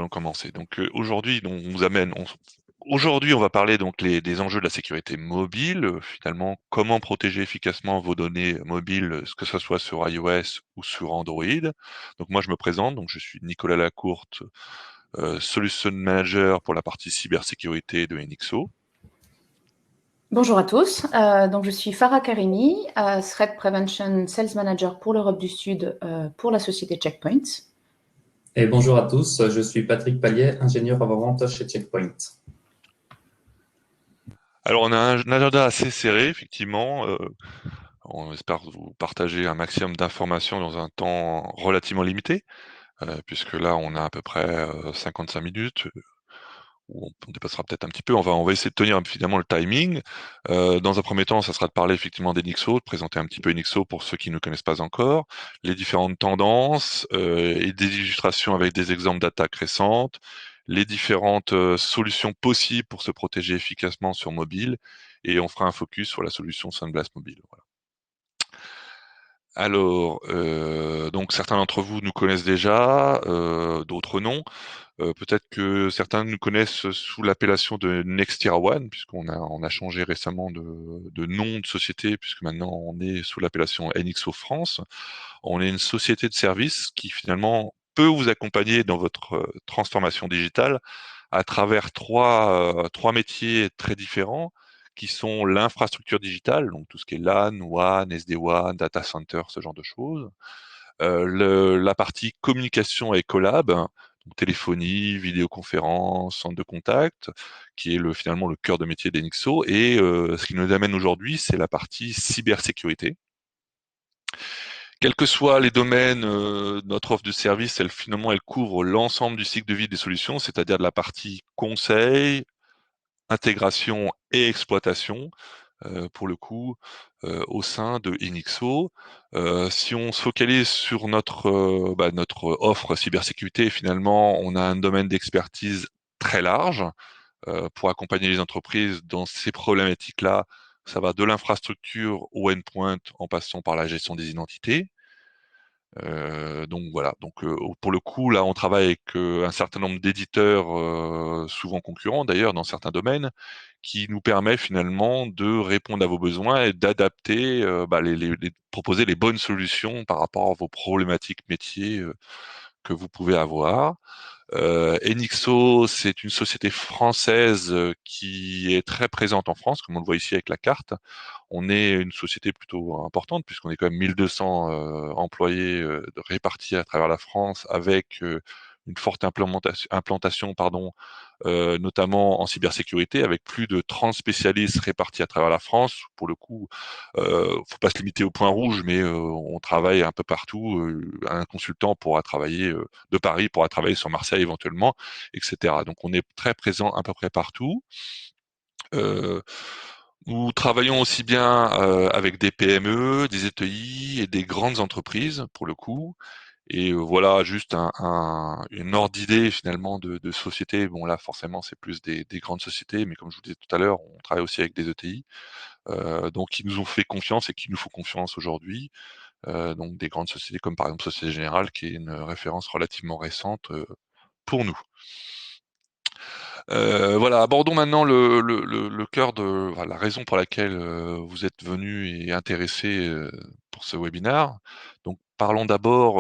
allons commencer. Donc aujourd'hui, on vous amène. Aujourd'hui, on va parler donc des enjeux de la sécurité mobile. Finalement, comment protéger efficacement vos données mobiles, que ce soit sur iOS ou sur Android. Donc moi, je me présente. Donc je suis Nicolas Lacourte, Solution Manager pour la partie cybersécurité de NXO. Bonjour à tous, donc je suis Farah Karimi, Threat Prevention Sales Manager pour l'Europe du Sud pour la société Checkpoint. Et bonjour à tous, je suis Patrick Palliet, ingénieur avant-vente chez Checkpoint. Alors on a un agenda assez serré, effectivement. On espère vous partager un maximum d'informations dans un temps relativement limité, puisque là on a à peu près 55 minutes, ou on dépassera peut-être un petit peu. On va essayer de tenir finalement le timing. Dans un premier temps, ça sera de parler effectivement d'Enixo, de présenter un petit peu Enixo pour ceux qui ne connaissent pas encore, les différentes tendances et des illustrations avec des exemples d'attaques récentes, les différentes solutions possibles pour se protéger efficacement sur mobile, et on fera un focus sur la solution Sunblast Mobile. Voilà. Alors, donc certains d'entre vous nous connaissent déjà, d'autres non. Peut-être que certains nous connaissent sous l'appellation de Nextira One, puisqu'on a changé récemment de nom de société, puisque maintenant on est sous l'appellation NXO France. On est une société de services qui finalement peut vous accompagner dans votre transformation digitale à travers trois métiers très différents, qui sont l'infrastructure digitale, donc tout ce qui est LAN, WAN, SD-WAN, data center, ce genre de choses. La partie communication et collab, donc téléphonie, vidéoconférence, centre de contact, qui est finalement le cœur de métier d'Enixo. Et ce qui nous amène aujourd'hui, c'est la partie cybersécurité. Quels que soient les domaines, notre offre de service, finalement, elle couvre l'ensemble du cycle de vie des solutions, c'est-à-dire de la partie conseil, intégration et exploitation, pour le coup, au sein de Enixo. Si on se focalise sur notre offre cybersécurité, finalement, on a un domaine d'expertise très large pour accompagner les entreprises dans ces problématiques-là. Ça va de l'infrastructure au endpoint en passant par la gestion des identités. Donc voilà. Donc pour le coup, là, on travaille avec un certain nombre d'éditeurs, souvent concurrents d'ailleurs dans certains domaines, qui nous permet finalement de répondre à vos besoins et d'adapter, proposer les bonnes solutions par rapport à vos problématiques métiers que vous pouvez avoir. Enixo, c'est une société française qui est très présente en France, comme on le voit ici avec la carte. On est une société plutôt importante, puisqu'on est quand même 1200 employés répartis à travers la France, avec une forte implantation, notamment en cybersécurité, avec plus de 30 spécialistes répartis à travers la France. Pour le coup, faut pas se limiter au point rouge, mais on travaille un peu partout. Un consultant pourra travailler de Paris, pourra travailler sur Marseille éventuellement, etc. Donc on est très présent à peu près partout. Euh, Nous travaillons aussi bien avec des PME, des ETI et des grandes entreprises pour le coup. Et voilà, juste une ordre d'idée finalement de société. Bon là, forcément, c'est plus des grandes sociétés, mais comme je vous disais tout à l'heure, on travaille aussi avec des ETI, donc qui nous ont fait confiance et qui nous font confiance aujourd'hui. Donc des grandes sociétés comme par exemple Société Générale, qui est une référence relativement récente pour nous. Voilà, abordons maintenant le cœur de la raison pour laquelle vous êtes venu et intéressé pour ce webinaire. Donc, parlons d'abord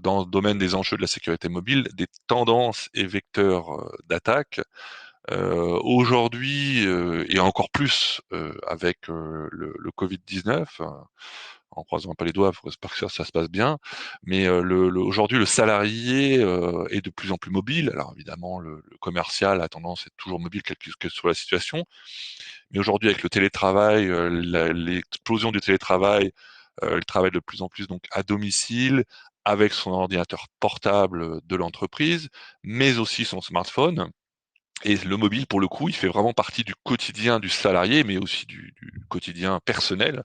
dans le domaine des enjeux de la sécurité mobile, des tendances et vecteurs d'attaque. Aujourd'hui, et encore plus avec le Covid-19, en croisant un peu les doigts pour espérer que ça se passe bien, mais aujourd'hui, le salarié est de plus en plus mobile. Alors évidemment, le commercial a tendance à être toujours mobile, quelle que soit la situation. Mais aujourd'hui, avec le télétravail, l'explosion du télétravail, il travaille de plus en plus donc à domicile, avec son ordinateur portable de l'entreprise, mais aussi son smartphone. Et le mobile, pour le coup, il fait vraiment partie du quotidien du salarié, mais aussi du quotidien personnel.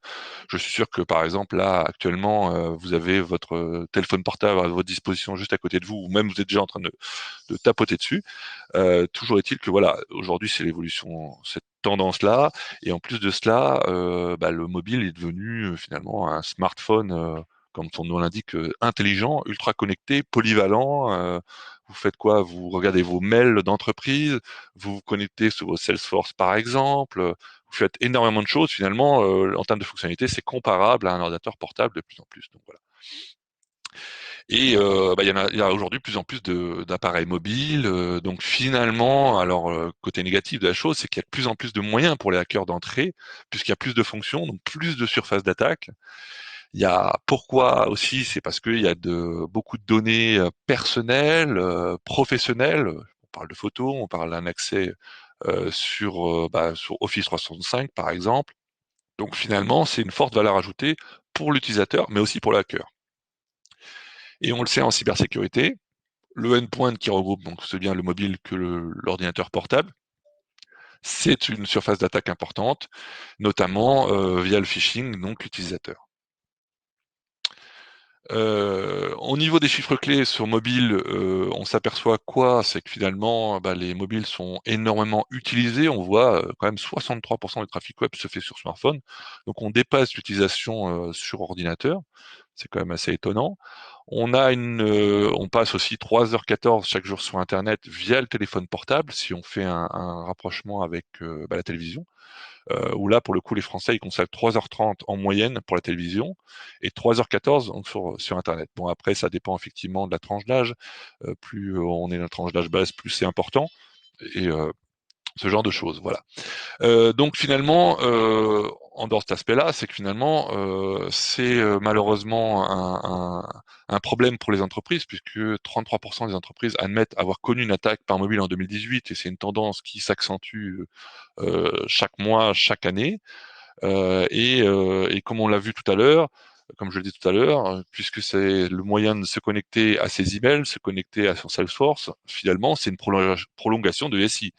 Je suis sûr que, par exemple, là, actuellement, vous avez votre téléphone portable à votre disposition juste à côté de vous, ou même vous êtes déjà en train de tapoter dessus. Toujours est-il que, voilà, aujourd'hui, c'est l'évolution, cette tendance-là. Et en plus de cela, le mobile est devenu finalement un smartphone comme son nom l'indique, intelligent, ultra connecté, polyvalent. Vous faites quoi? Vous regardez vos mails d'entreprise, vous vous connectez sur vos Salesforce par exemple, vous faites énormément de choses finalement, en termes de fonctionnalité, c'est comparable à un ordinateur portable de plus en plus. Donc voilà. Et il y a aujourd'hui de plus en plus d'appareils mobiles. Donc finalement, alors côté négatif de la chose, c'est qu'il y a de plus en plus de moyens pour les hackers d'entrer, puisqu'il y a plus de fonctions, donc plus de surface d'attaque. Il y a pourquoi aussi, c'est parce qu'il y a beaucoup de données personnelles, professionnelles. On parle de photos, on parle d'un accès sur Office 365 par exemple. Donc finalement, c'est une forte valeur ajoutée pour l'utilisateur, mais aussi pour le hacker. Et on le sait en cybersécurité, le endpoint qui regroupe donc c'est bien le mobile que l'ordinateur portable, c'est une surface d'attaque importante, notamment via le phishing, donc l'utilisateur. Au niveau des chiffres clés sur mobile, on s'aperçoit quoi? C'est que finalement, les mobiles sont énormément utilisés. On voit quand même 63% du trafic web se fait sur smartphone. Donc on dépasse l'utilisation sur ordinateur. C'est quand même assez étonnant. On passe aussi 3h14 chaque jour sur Internet via le téléphone portable, si on fait un rapprochement avec la télévision. Où là, pour le coup, les Français, ils consacrent 3h30 en moyenne pour la télévision et 3h14 donc sur Internet. Bon, après, ça dépend effectivement de la tranche d'âge. Plus on est dans la tranche d'âge basse, plus c'est important. Et ce genre de choses, voilà. Donc finalement, en dehors de cet aspect-là, c'est que finalement, c'est malheureusement un problème pour les entreprises, puisque 33% des entreprises admettent avoir connu une attaque par mobile en 2018, et c'est une tendance qui s'accentue chaque mois, chaque année. Et comme on l'a vu tout à l'heure, comme je le dis tout à l'heure, puisque c'est le moyen de se connecter à ses emails, se connecter à son Salesforce, finalement, c'est une prolongation de SI.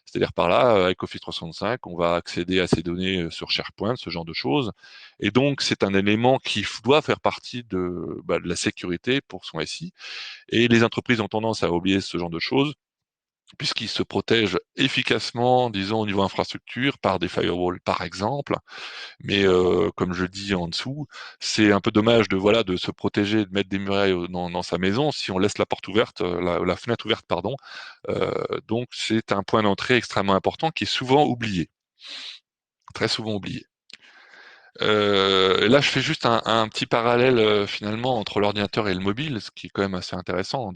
C'est-à-dire par là, avec Office 365, on va accéder à ces données sur SharePoint, ce genre de choses. Et donc, c'est un élément qui doit faire partie de la sécurité pour son SI. Et les entreprises ont tendance à oublier ce genre de choses, puisqu'ils se protègent efficacement, disons, au niveau infrastructure, par des firewalls, par exemple. Mais comme je dis en dessous, c'est un peu dommage de se protéger, de mettre des murailles dans sa maison si on laisse la porte ouverte, la fenêtre ouverte, pardon. Donc c'est un point d'entrée extrêmement important qui est souvent oublié, très souvent oublié. Là, je fais juste un petit parallèle finalement entre l'ordinateur et le mobile, ce qui est quand même assez intéressant.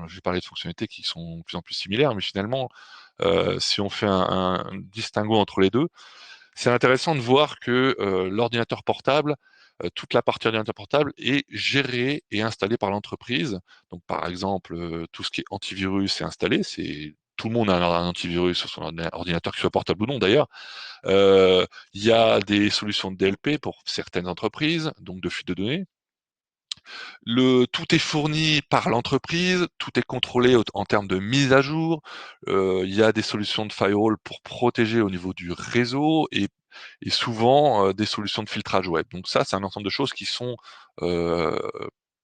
J'ai parlé de fonctionnalités qui sont de plus en plus similaires, mais finalement, si on fait un distinguo entre les deux, c'est intéressant de voir que l'ordinateur portable, toute la partie ordinateur portable est gérée et installée par l'entreprise. Donc par exemple, tout ce qui est antivirus est installé, tout le monde a un antivirus sur son ordinateur, qu'il soit portable ou non d'ailleurs. Euh, Il y a des solutions de DLP pour certaines entreprises, donc de fuite de données. Tout est fourni par l'entreprise, tout est contrôlé en termes de mise à jour. Il y a des solutions de firewall pour protéger au niveau du réseau et souvent des solutions de filtrage web. Donc ça, c'est un ensemble de choses qui sont euh,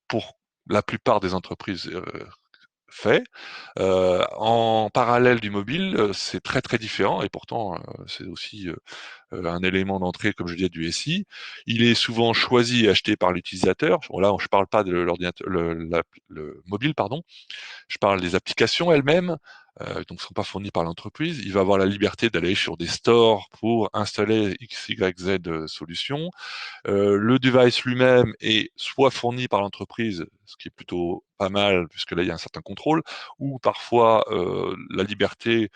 pour la plupart des entreprises fait. En parallèle du mobile, c'est très très différent et pourtant c'est aussi un élément d'entrée, comme je disais, du SI. Il est souvent choisi et acheté par l'utilisateur. Bon, là, je ne parle pas de l'ordinateur, le mobile, pardon. Je parle des applications elles-mêmes, donc ne sont pas fournies par l'entreprise. Il va avoir la liberté d'aller sur des stores pour installer X, Y, Z solutions. Le device lui-même est soit fourni par l'entreprise, ce qui est plutôt pas mal, puisque là, il y a un certain contrôle, ou parfois la liberté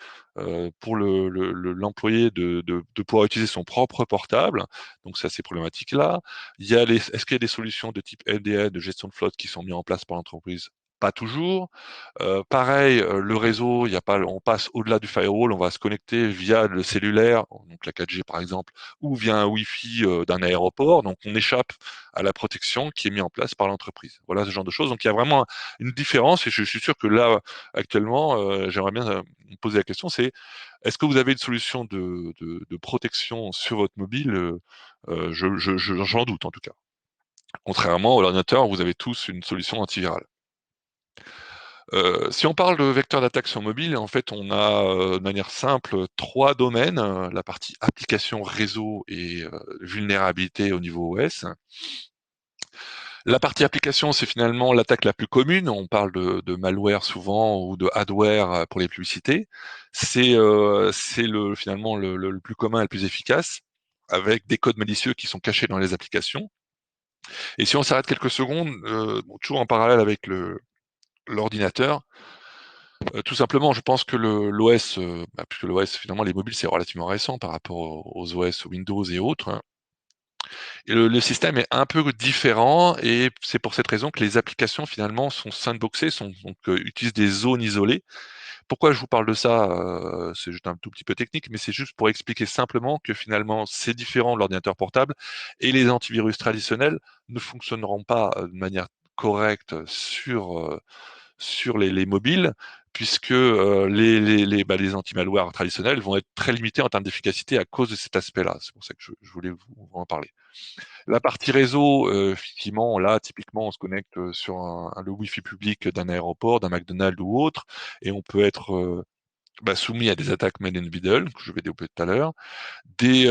pour l'employé de pouvoir utiliser son propre portable. Donc, c'est ces problématiques-là. Est-ce qu'il y a des solutions de type LDA, de gestion de flotte, qui sont mises en place par l'entreprise? Pas toujours. Pareil, le réseau, il y a pas, on passe au-delà du firewall, on va se connecter via le cellulaire, donc la 4G par exemple, ou via un Wi-Fi d'un aéroport. Donc on échappe à la protection qui est mise en place par l'entreprise. Voilà ce genre de choses. Donc il y a vraiment une différence et je suis sûr que là, actuellement, j'aimerais bien me poser la question, c'est est-ce que vous avez une solution de protection sur votre mobile? J'en doute en tout cas. Contrairement à l'ordinateur, vous avez tous une solution antivirale. Si on parle de vecteur d'attaque sur mobile, en fait, on a de manière simple trois domaines, la partie application réseau et vulnérabilité au niveau OS. La partie application, c'est finalement l'attaque la plus commune. On parle de malware souvent ou de adware pour les publicités. C'est finalement le plus commun et le plus efficace, avec des codes malicieux qui sont cachés dans les applications. Et si on s'arrête quelques secondes, toujours en parallèle avec l'ordinateur, tout simplement, je pense que l'OS, puisque l'OS finalement les mobiles c'est relativement récent par rapport aux OS Windows et autres, hein. Et le système est un peu différent et c'est pour cette raison que les applications finalement sont sandboxées, utilisent des zones isolées. Pourquoi je vous parle de ça? C'est juste un tout petit peu technique, mais c'est juste pour expliquer simplement que finalement c'est différent de l'ordinateur portable et les antivirus traditionnels ne fonctionneront pas de manière correcte sur les mobiles, puisque les anti-malware traditionnels vont être très limités en termes d'efficacité à cause de cet aspect-là. C'est pour ça que je voulais vous en parler. La partie réseau, effectivement, là, typiquement, on se connecte sur le Wi-Fi public d'un aéroport, d'un McDonald's ou autre, et on peut être soumis à des attaques made in the middle, que je vais développer tout à l'heure, des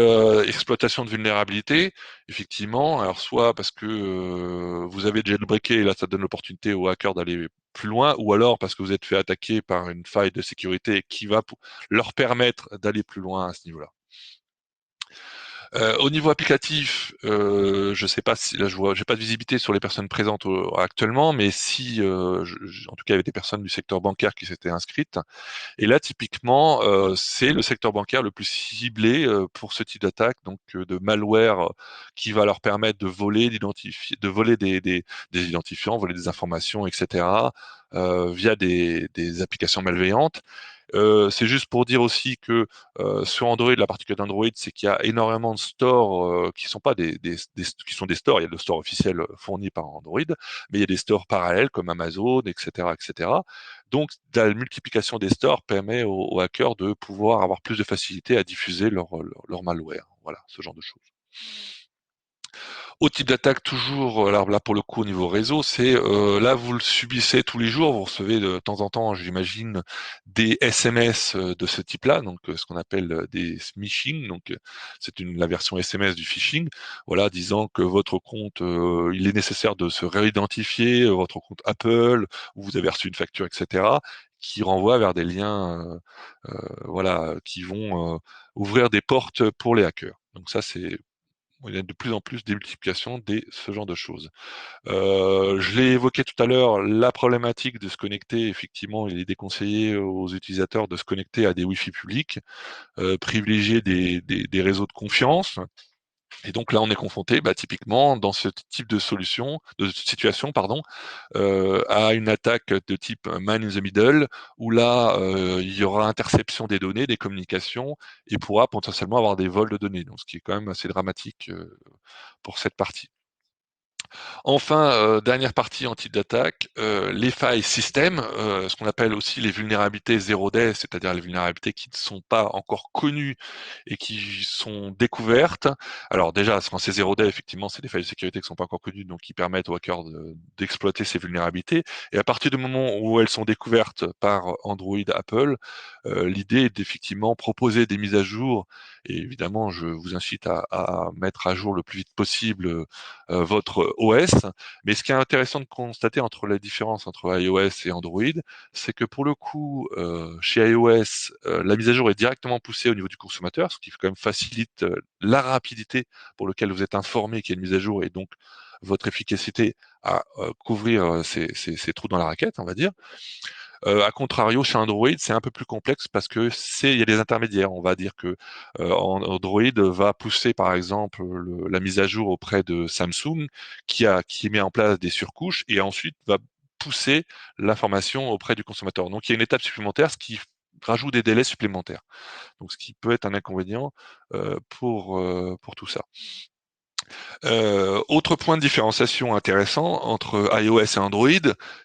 exploitations de vulnérabilité, effectivement, alors soit parce que vous avez jailbreaké et là ça donne l'opportunité aux hackers d'aller plus loin, ou alors parce que vous êtes fait attaquer par une faille de sécurité qui va leur permettre d'aller plus loin à ce niveau-là. Au niveau applicatif, je sais pas si là j'ai pas de visibilité sur les personnes présentes actuellement, mais si en tout cas il y avait des personnes du secteur bancaire qui s'étaient inscrites. Et là, typiquement, c'est le secteur bancaire le plus ciblé pour ce type d'attaque, donc de malware qui va leur permettre de voler, de voler des identifiants, voler des informations, etc. Via des applications malveillantes. C'est juste pour dire aussi que sur Android, la particularité d'Android, c'est qu'il y a énormément de stores qui sont pas qui sont des stores. Il y a le store officiel fourni par Android, mais il y a des stores parallèles comme Amazon, etc., etc. Donc, la multiplication des stores permet aux hackers de pouvoir avoir plus de facilité à diffuser leur malware. Voilà, ce genre de choses. Au type d'attaque, toujours, alors là pour le coup au niveau réseau, c'est là vous le subissez tous les jours, vous recevez de temps en temps, j'imagine, des SMS de ce type-là, donc ce qu'on appelle des smishing, donc c'est la version SMS du phishing, voilà, disant que votre compte, il est nécessaire de se réidentifier, votre compte Apple, où vous avez reçu une facture, etc., qui renvoie vers des liens, voilà, qui vont ouvrir des portes pour les hackers. Donc ça c'est il y a de plus en plus des multiplications ce genre de choses. Je l'ai évoqué tout à l'heure, la problématique de se connecter, effectivement, il est déconseillé aux utilisateurs de se connecter à des Wi-Fi publics, privilégier des réseaux de confiance. Et donc là, on est confronté, typiquement, dans ce type de situation, pardon, à une attaque de type man in the middle, où là, il y aura interception des données, des communications, et pourra potentiellement avoir des vols de données. Donc, ce qui est quand même assez dramatique pour cette partie. Enfin, dernière partie en type d'attaque, les failles système, ce qu'on appelle aussi les vulnérabilités zero day, c'est-à-dire les vulnérabilités qui ne sont pas encore connues et qui sont découvertes. Alors déjà, quand c'est zero day, effectivement, c'est des failles de sécurité qui ne sont pas encore connues, donc qui permettent aux hackers d'exploiter ces vulnérabilités. Et à partir du moment où elles sont découvertes par Android, Apple, l'idée est d'effectivement proposer des mises à jour. Et évidemment, je vous incite à mettre à jour le plus vite possible votre OS. Mais ce qui est intéressant de constater entre la différence entre iOS et Android, c'est que pour le coup, chez iOS, la mise à jour est directement poussée au niveau du consommateur, ce qui quand même facilite la rapidité pour laquelle vous êtes informé qu'il y a une mise à jour et donc votre efficacité à couvrir ces trous dans la raquette, on va dire. À contrario, chez Android, c'est un peu plus complexe parce que il y a des intermédiaires. On va dire que Android va pousser, par exemple, la mise à jour auprès de Samsung, qui met en place des surcouches et ensuite va pousser l'information auprès du consommateur. Donc, il y a une étape supplémentaire, ce qui rajoute des délais supplémentaires. Donc, ce qui peut être un inconvénient pour tout ça. Autre point de différenciation intéressant entre iOS et Android,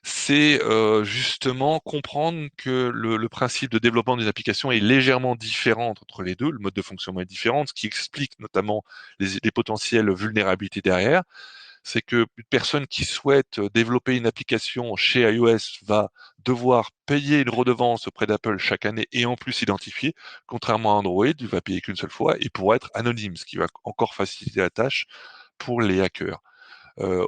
c'est justement comprendre que le principe de développement d'une application est légèrement différent entre les deux, le mode de fonctionnement est différent, ce qui explique notamment les potentielles vulnérabilités derrière. C'est que une personne qui souhaite développer une application chez iOS va devoir payer une redevance auprès d'Apple chaque année et en plus identifier, contrairement à Android, il va payer qu'une seule fois et pourra être anonyme, ce qui va encore faciliter la tâche pour les hackers.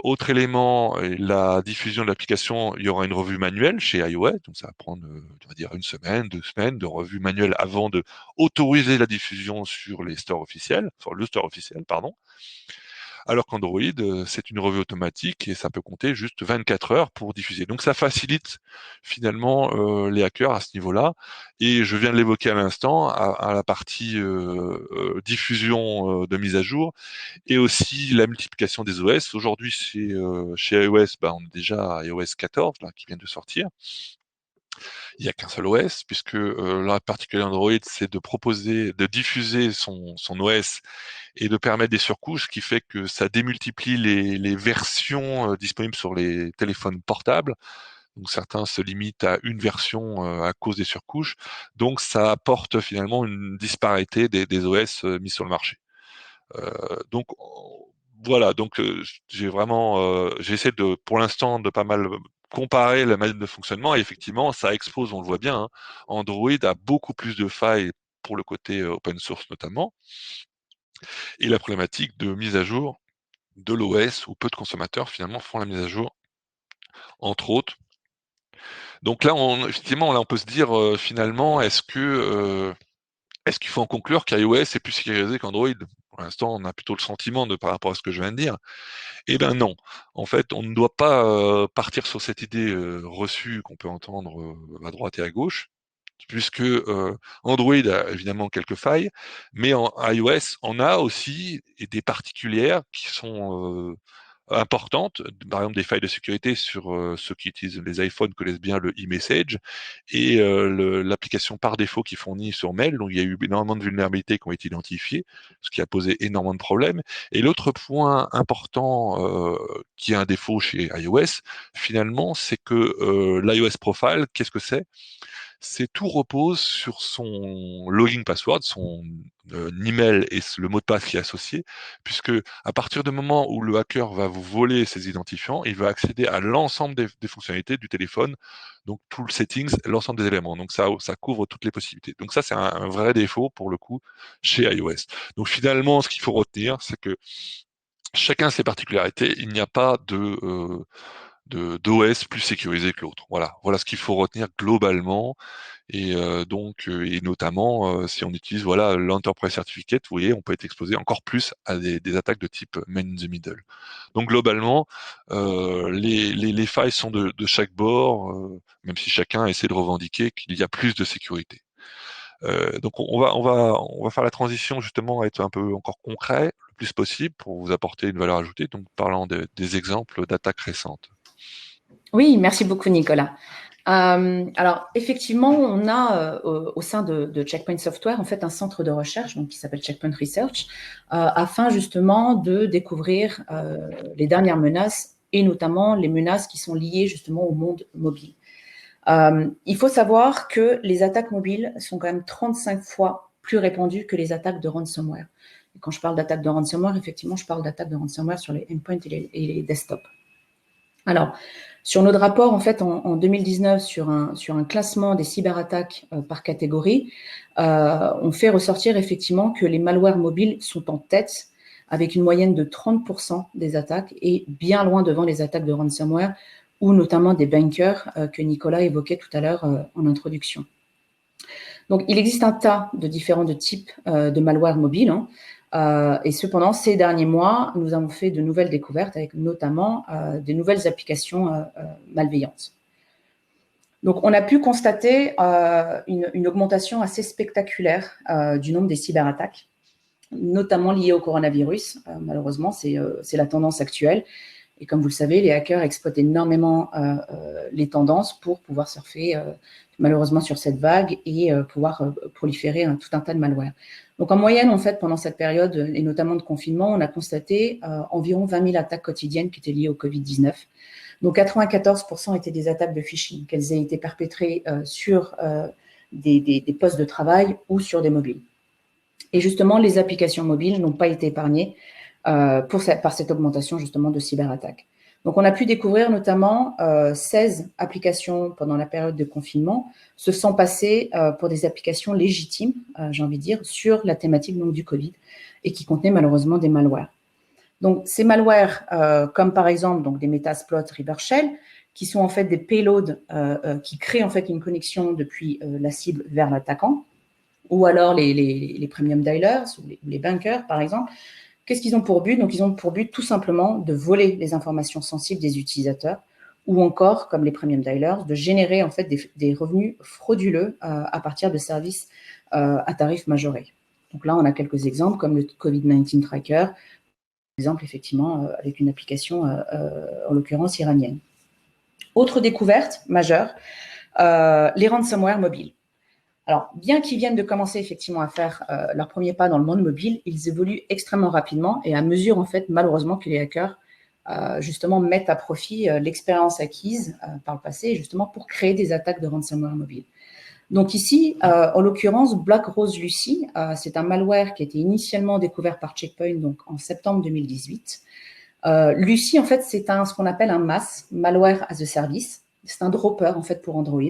Autre élément, la diffusion de l'application, il y aura une revue manuelle chez iOS, donc ça va prendre, on va dire 1 semaine, 2 semaines de revue manuelle avant de autoriser la diffusion sur les stores officiels, sur le store officiel, pardon. Alors qu'Android, c'est une revue automatique et ça peut compter juste 24 heures pour diffuser. Donc ça facilite finalement les hackers à ce niveau-là. Et je viens de l'évoquer à l'instant, à la partie diffusion de mise à jour et aussi la multiplication des OS. Aujourd'hui, chez iOS, on est déjà à iOS 14 là, qui vient de sortir. Il n'y a qu'un seul OS, puisque la particularité d'Android, c'est de proposer, de diffuser son OS et de permettre des surcouches, ce qui fait que ça démultiplie les versions disponibles sur les téléphones portables. Donc certains se limitent à une version à cause des surcouches. Donc ça apporte finalement une disparité des OS mis sur le marché. Donc voilà, donc j'essaie de, pour l'instant, de pas mal comparer la manière de fonctionnement et effectivement, ça expose, on le voit bien, hein, Android a beaucoup plus de failles pour le côté open source notamment, et la problématique de mise à jour de l'OS où peu de consommateurs finalement font la mise à jour, entre autres. Donc là, effectivement, là, on peut se dire finalement, est-ce qu'il faut en conclure qu'iOS est plus sécurisé qu'Android? Pour l'instant, on a plutôt le sentiment par rapport à ce que je viens de dire. Eh ben non. En fait, on ne doit pas partir sur cette idée reçue qu'on peut entendre à droite et à gauche, puisque Android a évidemment quelques failles, mais en iOS, on a aussi des particulières qui sont importantes, par exemple des failles de sécurité sur ceux qui utilisent les iPhones connaissent bien le e-message et l'application par défaut qui fournit sur Mail, donc il y a eu énormément de vulnérabilités qui ont été identifiées, ce qui a posé énormément de problèmes. Et l'autre point important qui est un défaut chez iOS, finalement, c'est que l'iOS Profile, qu'est-ce que c'est? C'est tout repose sur son login password, son email et le mot de passe qui est associé, puisque à partir du moment où le hacker va vous voler ses identifiants, il va accéder à l'ensemble des fonctionnalités du téléphone, donc tout le settings, l'ensemble des éléments. Donc ça couvre toutes les possibilités. Donc ça, c'est un vrai défaut pour le coup chez iOS. Donc finalement, ce qu'il faut retenir, c'est que chacun a ses particularités. Il n'y a pas d'OS plus sécurisé que l'autre. Voilà ce qu'il faut retenir globalement. Et et notamment si on utilise l'Enterprise Certificate, vous voyez, on peut être exposé encore plus à des attaques de type man in the middle. Donc globalement, les failles sont de chaque bord, même si chacun essaie de revendiquer qu'il y a plus de sécurité. Donc on va faire la transition justement à être un peu encore concret le plus possible pour vous apporter une valeur ajoutée. Donc parlant des exemples d'attaques récentes. Oui, merci beaucoup Nicolas. Alors effectivement, on a au sein de Checkpoint Software en fait un centre de recherche donc, qui s'appelle Checkpoint Research afin justement de découvrir les dernières menaces et notamment les menaces qui sont liées justement au monde mobile. Il faut savoir que les attaques mobiles sont quand même 35 fois plus répandues que les attaques de ransomware. Et quand je parle d'attaques de ransomware, effectivement, je parle d'attaques de ransomware sur les endpoints et les desktops. Alors, sur notre rapport, en fait, en 2019, sur un classement des cyberattaques par catégorie, on fait ressortir effectivement que les malwares mobiles sont en tête avec une moyenne de 30% des attaques et bien loin devant les attaques de ransomware ou notamment des bankers que Nicolas évoquait tout à l'heure en introduction. Donc, il existe un tas de différents types de malware mobile, hein, et cependant, ces derniers mois, nous avons fait de nouvelles découvertes avec notamment des nouvelles applications malveillantes. Donc, on a pu constater une augmentation assez spectaculaire du nombre des cyberattaques, notamment liées au coronavirus. Malheureusement, c'est la tendance actuelle. Et comme vous le savez, les hackers exploitent énormément les tendances pour pouvoir surfer malheureusement sur cette vague et pouvoir proliférer tout un tas de malware. Donc en moyenne, en fait, pendant cette période, et notamment de confinement, on a constaté environ 20 000 attaques quotidiennes qui étaient liées au Covid-19. Donc 94% étaient des attaques de phishing, qu'elles aient été perpétrées sur des postes de travail ou sur des mobiles. Et justement, les applications mobiles n'ont pas été épargnées par cette augmentation justement de cyberattaques. Donc, on a pu découvrir notamment 16 applications pendant la période de confinement se sont passées pour des applications légitimes, j'ai envie de dire, sur la thématique donc, du Covid et qui contenaient malheureusement des malwares. Donc, ces malwares, comme par exemple donc, des Metasploit reverse shell, qui sont en fait des payloads qui créent en fait une connexion depuis la cible vers l'attaquant, ou alors les premium dialers ou les bankers, par exemple. Qu'est-ce qu'ils ont pour but? Donc, ils ont pour but tout simplement de voler les informations sensibles des utilisateurs ou encore, comme les premium dialers, de générer en fait des revenus frauduleux à partir de services à tarifs majorés. Donc là, on a quelques exemples comme le COVID-19 Tracker, par exemple, effectivement, avec une application en l'occurrence iranienne. Autre découverte majeure, les ransomware mobiles. Alors, bien qu'ils viennent de commencer effectivement à faire leurs premiers pas dans le monde mobile, ils évoluent extrêmement rapidement et à mesure, en fait, malheureusement, que les hackers, justement, mettent à profit l'expérience acquise par le passé, justement, pour créer des attaques de ransomware mobile. Donc ici, en l'occurrence, Black Rose Lucy, c'est un malware qui a été initialement découvert par Checkpoint donc en septembre 2018. Lucy, en fait, c'est ce qu'on appelle un MAS, Malware as a Service. C'est un dropper, en fait, pour Android.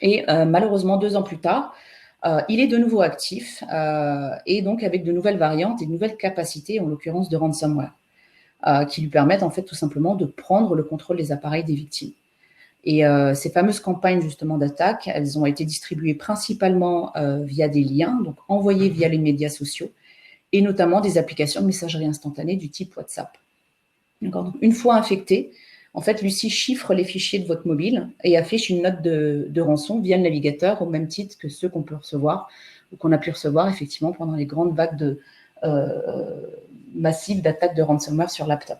Et malheureusement, 2 ans plus tard, il est de nouveau actif et donc avec de nouvelles variantes et de nouvelles capacités, en l'occurrence de ransomware, qui lui permettent en fait tout simplement de prendre le contrôle des appareils des victimes. Et ces fameuses campagnes justement d'attaque, elles ont été distribuées principalement via des liens, donc envoyés via les médias sociaux, et notamment des applications de messagerie instantanée du type WhatsApp. Donc, une fois infecté, en fait, Lucy chiffre les fichiers de votre mobile et affiche une note de rançon via le navigateur au même titre que ceux qu'on peut recevoir ou qu'on a pu recevoir effectivement pendant les grandes vagues massives d'attaques de ransomware sur laptop.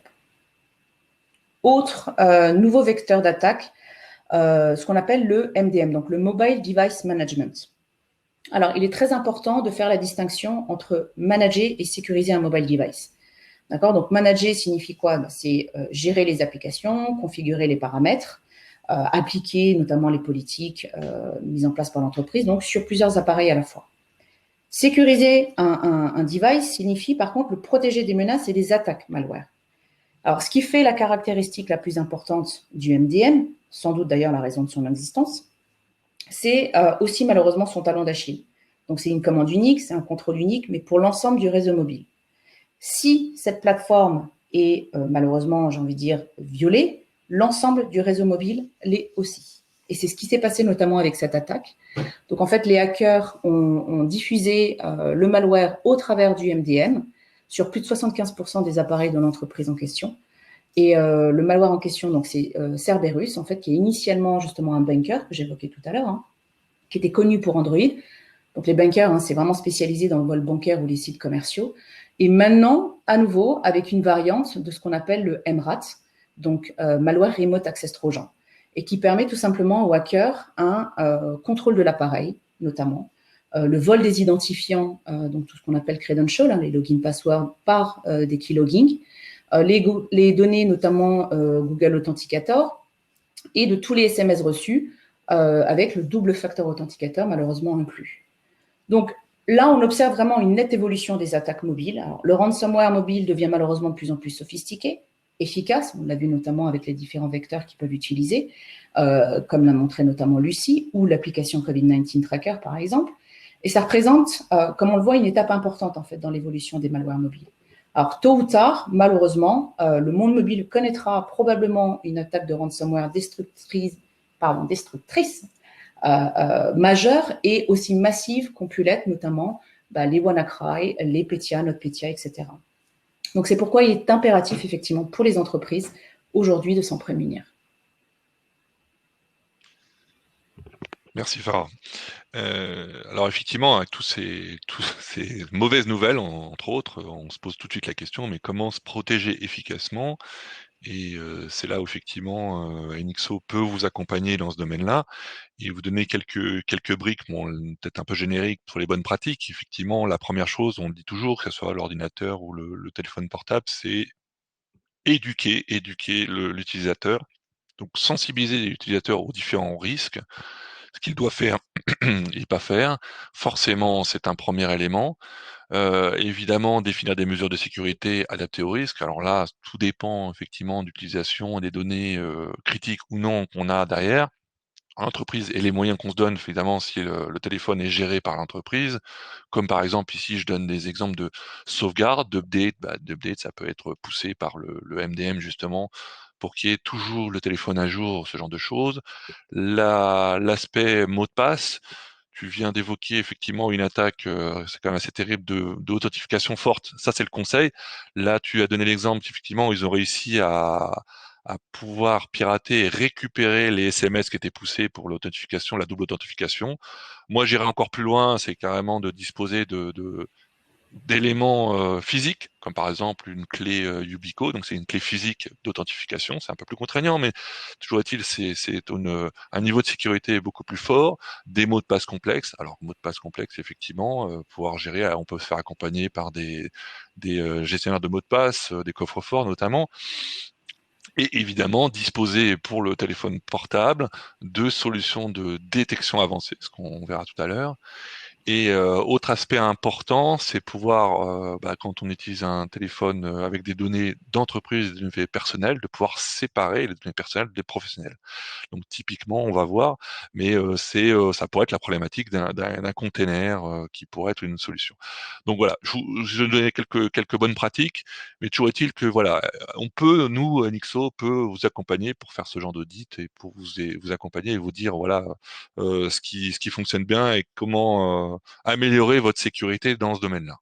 Autre nouveau vecteur d'attaque, ce qu'on appelle le MDM, donc le Mobile Device Management. Alors, il est très important de faire la distinction entre manager et sécuriser un mobile device. D'accord? Donc, manager signifie quoi? C'est gérer les applications, configurer les paramètres, appliquer notamment les politiques mises en place par l'entreprise, donc sur plusieurs appareils à la fois. Sécuriser un device signifie par contre le protéger des menaces et des attaques malware. Alors, ce qui fait la caractéristique la plus importante du MDM, sans doute d'ailleurs la raison de son existence, c'est aussi malheureusement son talon d'Achille. Donc, c'est une commande unique, c'est un contrôle unique, mais pour l'ensemble du réseau mobile. Si cette plateforme est malheureusement, j'ai envie de dire, violée, l'ensemble du réseau mobile l'est aussi. Et c'est ce qui s'est passé notamment avec cette attaque. Donc, en fait, les hackers ont diffusé le malware au travers du MDM sur plus de 75% des appareils de l'entreprise en question. Et le malware en question, donc c'est Cerberus, en fait, qui est initialement justement un banker que j'évoquais tout à l'heure, qui était connu pour Android. Donc les bankers, c'est vraiment spécialisé dans le vol bancaire ou les sites commerciaux. Et maintenant, à nouveau, avec une variante de ce qu'on appelle le MRAT, donc Malware Remote Access Trojan, et qui permet tout simplement aux hackers un contrôle de l'appareil, notamment, le vol des identifiants, donc tout ce qu'on appelle credentials, les login passwords par des keylogging, les données notamment Google Authenticator, et de tous les SMS reçus avec le double factor authenticator malheureusement inclus. Donc là, on observe vraiment une nette évolution des attaques mobiles. Alors, le ransomware mobile devient malheureusement de plus en plus sophistiqué, efficace, on l'a vu notamment avec les différents vecteurs qu'ils peuvent utiliser, comme l'a montré notamment Lucy, ou l'application COVID-19 Tracker par exemple. Et ça représente, comme on le voit, une étape importante en fait dans l'évolution des malwares mobiles. Alors, tôt ou tard, malheureusement, le monde mobile connaîtra probablement une attaque de ransomware destructrice majeure et aussi massive qu'ont pu l'être notamment les WannaCry, les Petya, NotPetya, etc. Donc, c'est pourquoi il est impératif, effectivement, pour les entreprises aujourd'hui de s'en prémunir. Merci Farah. Alors effectivement, avec toutes ces mauvaises nouvelles, entre autres, on se pose tout de suite la question, mais comment se protéger efficacement? Et c'est là où effectivement, NXO peut vous accompagner dans ce domaine-là et vous donner quelques briques, bon, peut-être un peu génériques pour les bonnes pratiques. Effectivement, la première chose, on le dit toujours, que ce soit l'ordinateur ou le téléphone portable, c'est éduquer l'utilisateur. Donc sensibiliser l'utilisateur aux différents risques, ce qu'il doit faire et pas faire. Forcément, c'est un premier élément. Évidemment, définir des mesures de sécurité adaptées aux risques. Alors là, tout dépend effectivement d'utilisation des données critiques ou non qu'on a derrière. par l'entreprise et les moyens qu'on se donne, évidemment, si le téléphone est géré par l'entreprise. Comme par exemple, ici, je donne des exemples de sauvegarde, d'update. D'update, ça peut être poussé par le MDM, justement, pour qu'il y ait toujours le téléphone à jour, ce genre de choses. L'aspect mot de passe, tu viens d'évoquer effectivement une attaque, c'est quand même assez terrible, d'authentification forte. Ça, c'est le conseil. Là, tu as donné l'exemple, effectivement, ils ont réussi à pouvoir pirater et récupérer les SMS qui étaient poussés pour l'authentification, la double authentification. Moi, j'irais encore plus loin, c'est carrément de disposer d'éléments physiques, comme par exemple une clé Yubico, donc c'est une clé physique d'authentification, c'est un peu plus contraignant, mais toujours est-il, c'est un niveau de sécurité beaucoup plus fort, des mots de passe complexes. Alors, mots de passe complexes, effectivement, pouvoir gérer, on peut se faire accompagner par des gestionnaires de mots de passe, des coffres-forts notamment, et évidemment disposer pour le téléphone portable de solutions de détection avancée, ce qu'on verra tout à l'heure. Et autre aspect important, c'est pouvoir, quand on utilise un téléphone avec des données d'entreprise et des données personnelles, de pouvoir séparer les données personnelles des professionnelles. Donc typiquement, on va voir, mais ça pourrait être la problématique d'un container qui pourrait être une solution. Donc voilà, je donnais quelques bonnes pratiques, mais toujours est-il que voilà, on peut, nous, Nixo, peut vous accompagner pour faire ce genre d'audit et pour vous accompagner et vous dire voilà ce qui fonctionne bien et comment améliorer votre sécurité dans ce domaine-là.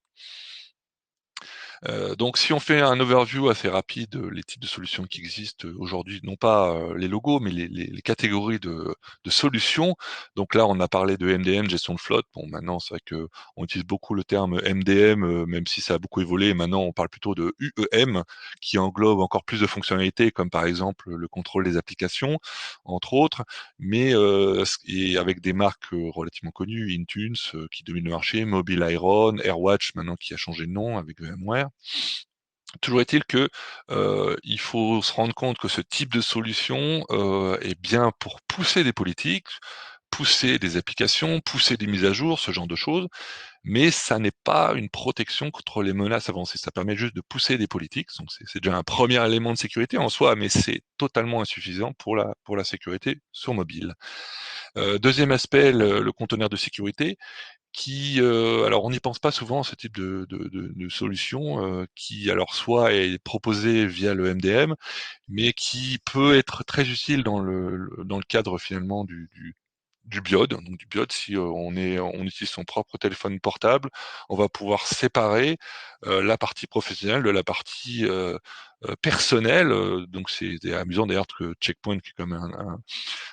Donc si on fait un overview assez rapide, les types de solutions qui existent aujourd'hui, non pas les logos, mais les catégories de solutions. Donc là, on a parlé de MDM, gestion de flotte. Bon, maintenant, c'est vrai que on utilise beaucoup le terme MDM, même si ça a beaucoup évolué. Maintenant, on parle plutôt de UEM, qui englobe encore plus de fonctionnalités, comme par exemple le contrôle des applications, entre autres, mais et avec des marques relativement connues, Intune, qui domine le marché, Mobile Iron, AirWatch, maintenant qui a changé de nom avec VMware. Toujours est-il que il faut se rendre compte que ce type de solution est bien pour pousser des politiques, pousser des applications, pousser des mises à jour, ce genre de choses, mais ça n'est pas une protection contre les menaces avancées. Ça permet juste de pousser des politiques, donc c'est déjà un premier élément de sécurité en soi, mais c'est totalement insuffisant pour la sécurité sur mobile. Deuxième aspect, le conteneur de sécurité qui, alors on n'y pense pas souvent, ce type de solution, qui alors soit est proposé via le MDM, mais qui peut être très utile dans le cadre finalement du BIOD. Donc du BIOD, si on utilise son propre téléphone portable, on va pouvoir séparer la partie professionnelle de la partie personnelle. Donc c'est amusant d'ailleurs que Checkpoint, qui est comme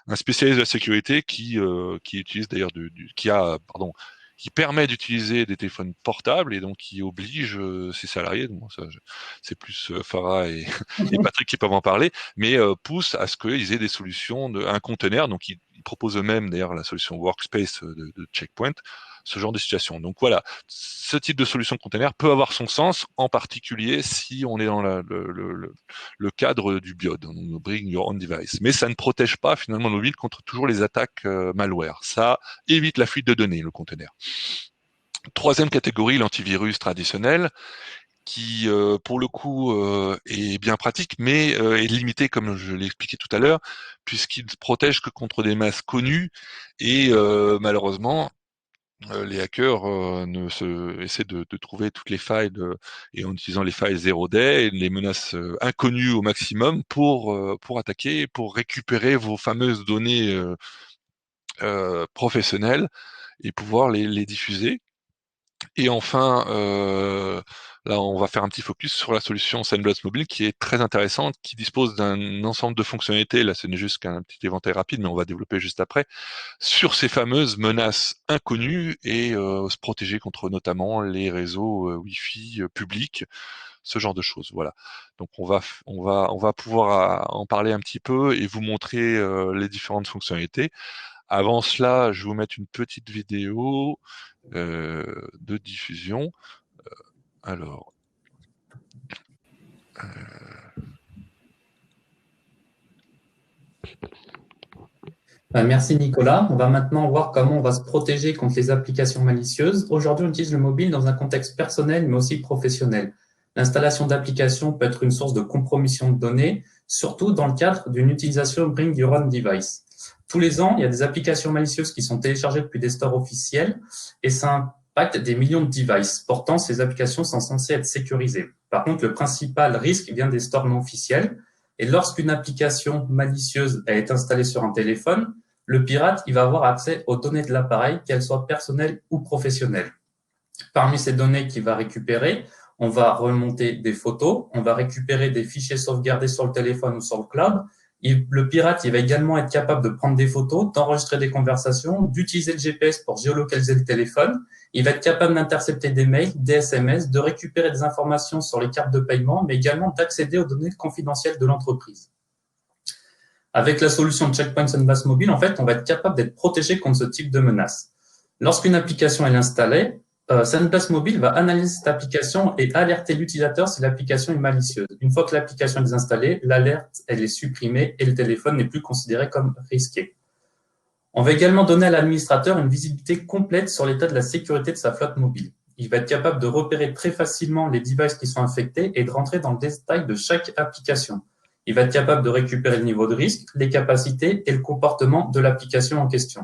un spécialiste de la sécurité, qui utilise d'ailleurs qui permet d'utiliser des téléphones portables et donc qui oblige ses salariés, donc ça, c'est plus Farah et Patrick qui peuvent en parler, mais pousse à ce qu'ils aient des solutions, un container, donc ils proposent eux-mêmes d'ailleurs la solution Workspace de Checkpoint, ce genre de situation. Donc voilà, ce type de solution container peut avoir son sens, en particulier si on est dans le cadre du BIOD, donc Bring Your Own Device. Mais ça ne protège pas finalement nos villes contre toujours les attaques malware. Ça évite la fuite de données, le container. Troisième catégorie, l'antivirus traditionnel, qui pour le coup est bien pratique, mais est limité, comme je l'ai expliqué tout à l'heure, puisqu'il ne protège que contre des masses connues et malheureusement les hackers essaient de trouver toutes les failles et en utilisant les failles zero day, les menaces inconnues au maximum pour attaquer, pour récupérer vos fameuses données professionnelles et pouvoir les diffuser. Et enfin, là, on va faire un petit focus sur la solution SandBlast Mobile qui est très intéressante, qui dispose d'un ensemble de fonctionnalités. Là, ce n'est juste qu'un petit éventail rapide, mais on va développer juste après, sur ces fameuses menaces inconnues et se protéger contre notamment les réseaux Wi-Fi publics, ce genre de choses. Voilà. Donc on va pouvoir en parler un petit peu et vous montrer les différentes fonctionnalités. Avant cela, je vais vous mettre une petite vidéo de diffusion. Alors, Merci Nicolas. On va maintenant voir comment on va se protéger contre les applications malicieuses. Aujourd'hui, on utilise le mobile dans un contexte personnel, mais aussi professionnel. L'installation d'applications peut être une source de compromission de données, surtout dans le cadre d'une utilisation Bring Your Own Device. Tous les ans, il y a des applications malicieuses qui sont téléchargées depuis des stores officiels et ça impacte des millions de devices. Pourtant, ces applications sont censées être sécurisées. Par contre, le principal risque vient des stores non officiels. Et lorsqu'une application malicieuse est installée sur un téléphone, le pirate il va avoir accès aux données de l'appareil, qu'elles soient personnelles ou professionnelles. Parmi ces données qu'il va récupérer, on va remonter des photos, on va récupérer des fichiers sauvegardés sur le téléphone ou sur le cloud. Le pirate il va également être capable de prendre des photos, d'enregistrer des conversations, d'utiliser le GPS pour géolocaliser le téléphone. Il va être capable d'intercepter des mails, des SMS, de récupérer des informations sur les cartes de paiement, mais également d'accéder aux données confidentielles de l'entreprise. Avec la solution de Check Point SandBlast Mobile, en fait, on va être capable d'être protégé contre ce type de menace. Lorsqu'une application est installée, SandBlast Mobile va analyser cette application et alerter l'utilisateur si l'application est malicieuse. Une fois que l'application est installée, l'alerte elle est supprimée et le téléphone n'est plus considéré comme risqué. On va également donner à l'administrateur une visibilité complète sur l'état de la sécurité de sa flotte mobile. Il va être capable de repérer très facilement les devices qui sont infectés et de rentrer dans le détail de chaque application. Il va être capable de récupérer le niveau de risque, les capacités et le comportement de l'application en question.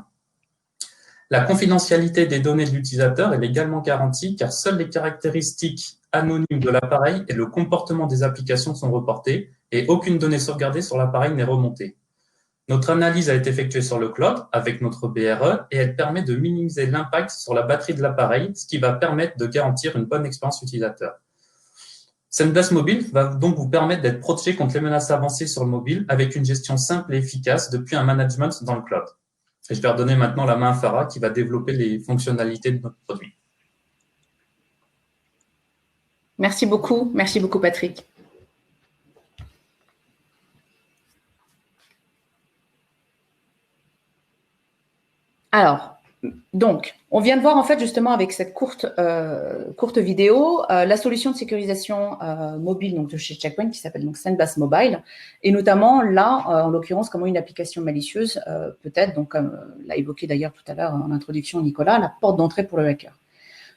La confidentialité des données de l'utilisateur est également garantie car seules les caractéristiques anonymes de l'appareil et le comportement des applications sont reportés et aucune donnée sauvegardée sur l'appareil n'est remontée. Notre analyse a été effectuée sur le cloud avec notre BRE et elle permet de minimiser l'impact sur la batterie de l'appareil, ce qui va permettre de garantir une bonne expérience utilisateur. SandBlast Mobile va donc vous permettre d'être protégé contre les menaces avancées sur le mobile avec une gestion simple et efficace depuis un management dans le cloud. Et je vais redonner maintenant la main à Farah qui va développer les fonctionnalités de notre produit. Merci beaucoup Patrick. Alors, donc, on vient de voir en fait justement avec cette courte vidéo la solution de sécurisation mobile donc de chez Check Point qui s'appelle donc SandBlast Mobile et notamment là en l'occurrence comment une application malicieuse peut-être donc comme l'a évoqué d'ailleurs tout à l'heure en introduction Nicolas la porte d'entrée pour le hacker.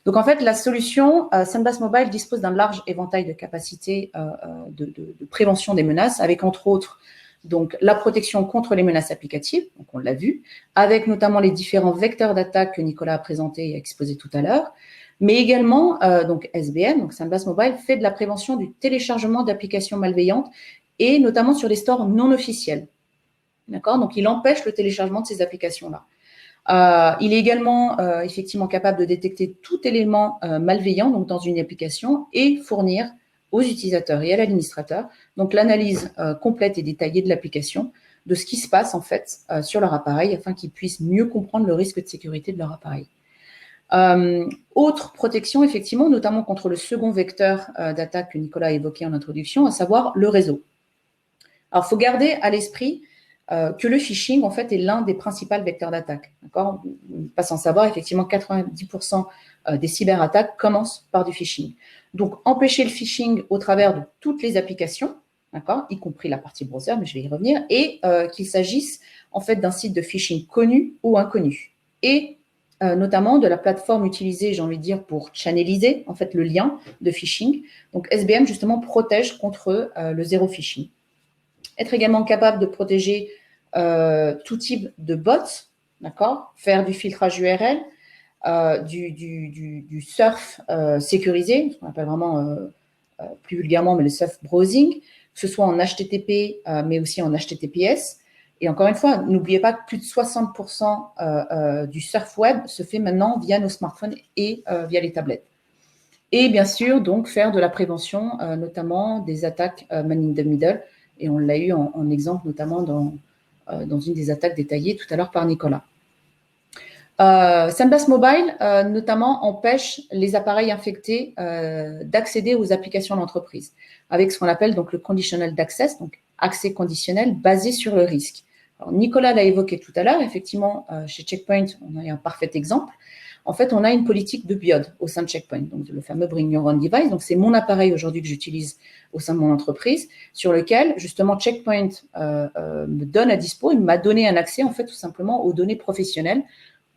Donc en fait la solution SandBlast Mobile dispose d'un large éventail de capacités de prévention des menaces avec entre autres donc la protection contre les menaces applicatives, donc on l'a vu, avec notamment les différents vecteurs d'attaque que Nicolas a présenté et exposé tout à l'heure, mais également donc SBM, donc SandBlast Mobile, fait de la prévention du téléchargement d'applications malveillantes et notamment sur des stores non officiels. D'accord ? Donc il empêche le téléchargement de ces applications-là. Il est également effectivement capable de détecter tout élément malveillant donc dans une application et fournir aux utilisateurs et à l'administrateur, donc l'analyse complète et détaillée de l'application, de ce qui se passe en fait sur leur appareil afin qu'ils puissent mieux comprendre le risque de sécurité de leur appareil. Autre protection, effectivement, notamment contre le second vecteur d'attaque que Nicolas a évoqué en introduction, à savoir le réseau. Alors, il faut garder à l'esprit que le phishing, en fait, est l'un des principaux vecteurs d'attaque. D'accord ? Pas sans savoir, effectivement, 90% des cyberattaques commencent par du phishing. Donc, empêcher le phishing au travers de toutes les applications, d'accord, y compris la partie browser, mais je vais y revenir, et qu'il s'agisse en fait d'un site de phishing connu ou inconnu. Et notamment de la plateforme utilisée, j'ai envie de dire, pour channeliser en fait le lien de phishing. Donc, SBM, justement, protège contre le zéro phishing. Être également capable de protéger tout type de bots, d'accord, faire du filtrage URL, du surf sécurisé, ce qu'on appelle vraiment plus vulgairement, mais le surf browsing, que ce soit en HTTP, mais aussi en HTTPS. Et encore une fois, n'oubliez pas que plus de 60% du surf web se fait maintenant via nos smartphones et via les tablettes. Et bien sûr, donc, faire de la prévention, notamment des attaques man in the middle. Et on l'a eu en exemple, notamment dans une des attaques détaillées tout à l'heure par Nicolas. SandBlast Mobile, notamment, empêche les appareils infectés d'accéder aux applications de l'entreprise, avec ce qu'on appelle donc le conditional access, donc accès conditionnel basé sur le risque. Alors, Nicolas l'a évoqué tout à l'heure, effectivement, chez Check Point, on a un parfait exemple. En fait, on a une politique de BIOD au sein de Check Point, donc le fameux Bring Your Own Device. Donc, c'est mon appareil aujourd'hui que j'utilise au sein de mon entreprise, sur lequel, justement, Check Point me donne à dispo, il m'a donné un accès, en fait, tout simplement aux données professionnelles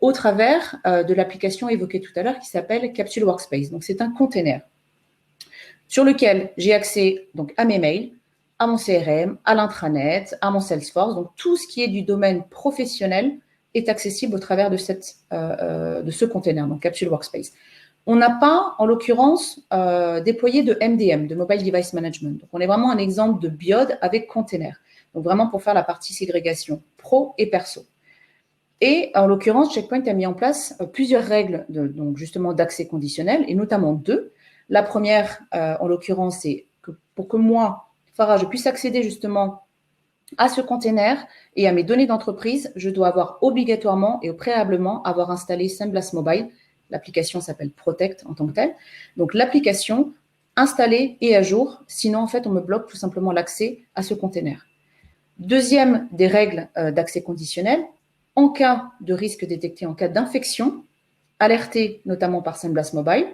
au travers de l'application évoquée tout à l'heure qui s'appelle Capsule Workspace. Donc, c'est un container sur lequel j'ai accès donc, à mes mails, à mon CRM, à l'intranet, à mon Salesforce. Donc, tout ce qui est du domaine professionnel est accessible au travers de ce container, donc Capsule Workspace. On n'a pas, en l'occurrence, déployé de MDM, de Mobile Device Management. Donc, on est vraiment un exemple de BIOD avec container. Donc, vraiment pour faire la partie ségrégation pro et perso. Et en l'occurrence, Checkpoint a mis en place plusieurs règles donc justement d'accès conditionnel, et notamment 2. La première, en l'occurrence, c'est que pour que moi, Farah, je puisse accéder justement à ce container et à mes données d'entreprise, je dois avoir obligatoirement et préalablement avoir installé SandBlast Mobile. L'application s'appelle Protect en tant que telle. Donc, l'application installée et à jour. Sinon, en fait, on me bloque tout simplement l'accès à ce container. Deuxième des règles d'accès conditionnel, en cas de risque détecté en cas d'infection, alerté notamment par SandBlast Mobile,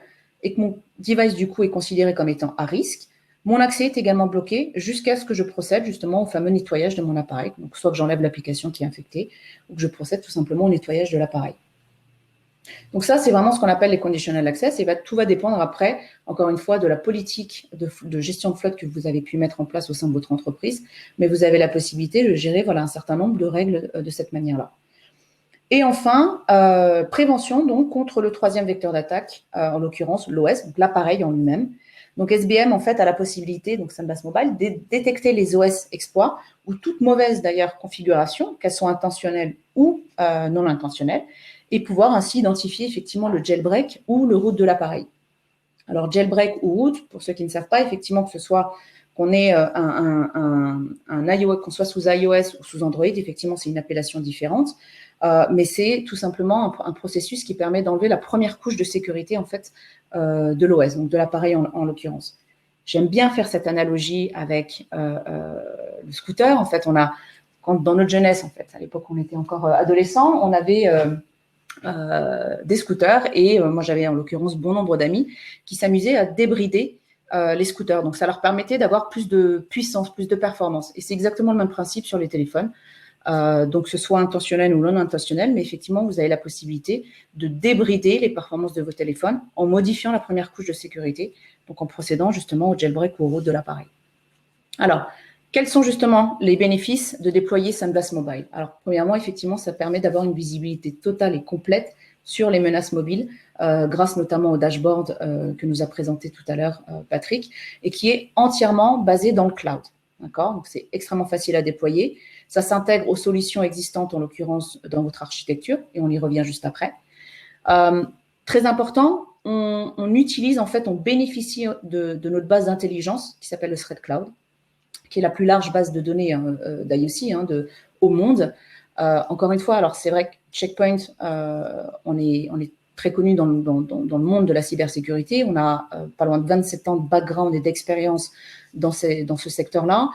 et que mon device du coup est considéré comme étant à risque, mon accès est également bloqué jusqu'à ce que je procède justement au fameux nettoyage de mon appareil. Donc, soit que j'enlève l'application qui est infectée, ou que je procède tout simplement au nettoyage de l'appareil. Donc ça, c'est vraiment ce qu'on appelle les conditional access, et tout va dépendre après, encore une fois, de la politique de gestion de flotte que vous avez pu mettre en place au sein de votre entreprise, mais vous avez la possibilité de gérer un certain nombre de règles de cette manière-là. Et enfin, prévention donc contre le troisième vecteur d'attaque, en l'occurrence l'OS, donc l'appareil en lui-même. Donc SBM en fait a la possibilité, donc SandBlast Mobile, de détecter les OS exploits ou toute mauvaise d'ailleurs configuration, qu'elles soient intentionnelles ou non intentionnelles, et pouvoir ainsi identifier effectivement le jailbreak ou le root de l'appareil. Alors jailbreak ou root, pour ceux qui ne savent pas, effectivement que ce soit qu'on ait un iOS, qu'on soit sous iOS ou sous Android, effectivement c'est une appellation différente. Mais c'est tout simplement un processus qui permet d'enlever la première couche de sécurité en fait de l'OS, donc de l'appareil en l'occurrence. J'aime bien faire cette analogie avec le scooter. En fait, dans notre jeunesse, en fait, à l'époque où on était encore adolescent, on avait des scooters et moi j'avais en l'occurrence bon nombre d'amis qui s'amusaient à débrider les scooters. Donc ça leur permettait d'avoir plus de puissance, plus de performance. Et c'est exactement le même principe sur les téléphones. Donc, que ce soit intentionnel ou non intentionnel, mais effectivement, vous avez la possibilité de débrider les performances de vos téléphones en modifiant la première couche de sécurité, donc en procédant justement au jailbreak ou au root de l'appareil. Alors, quels sont justement les bénéfices de déployer SandBlast Mobile? Alors, premièrement, effectivement, ça permet d'avoir une visibilité totale et complète sur les menaces mobiles, grâce notamment au dashboard que nous a présenté tout à l'heure Patrick, et qui est entièrement basé dans le cloud. D'accord? Donc, c'est extrêmement facile à déployer. Ça s'intègre aux solutions existantes, en l'occurrence dans votre architecture, et on y revient juste après. Très important, on utilise, en fait, on bénéficie de notre base d'intelligence qui s'appelle le Threat Cloud, qui est la plus large base de données d'IoC au monde. Encore une fois, alors c'est vrai que Checkpoint, on est très connu dans le monde de la cybersécurité. On a pas loin de 27 ans de background et d'expérience dans ce secteur-là.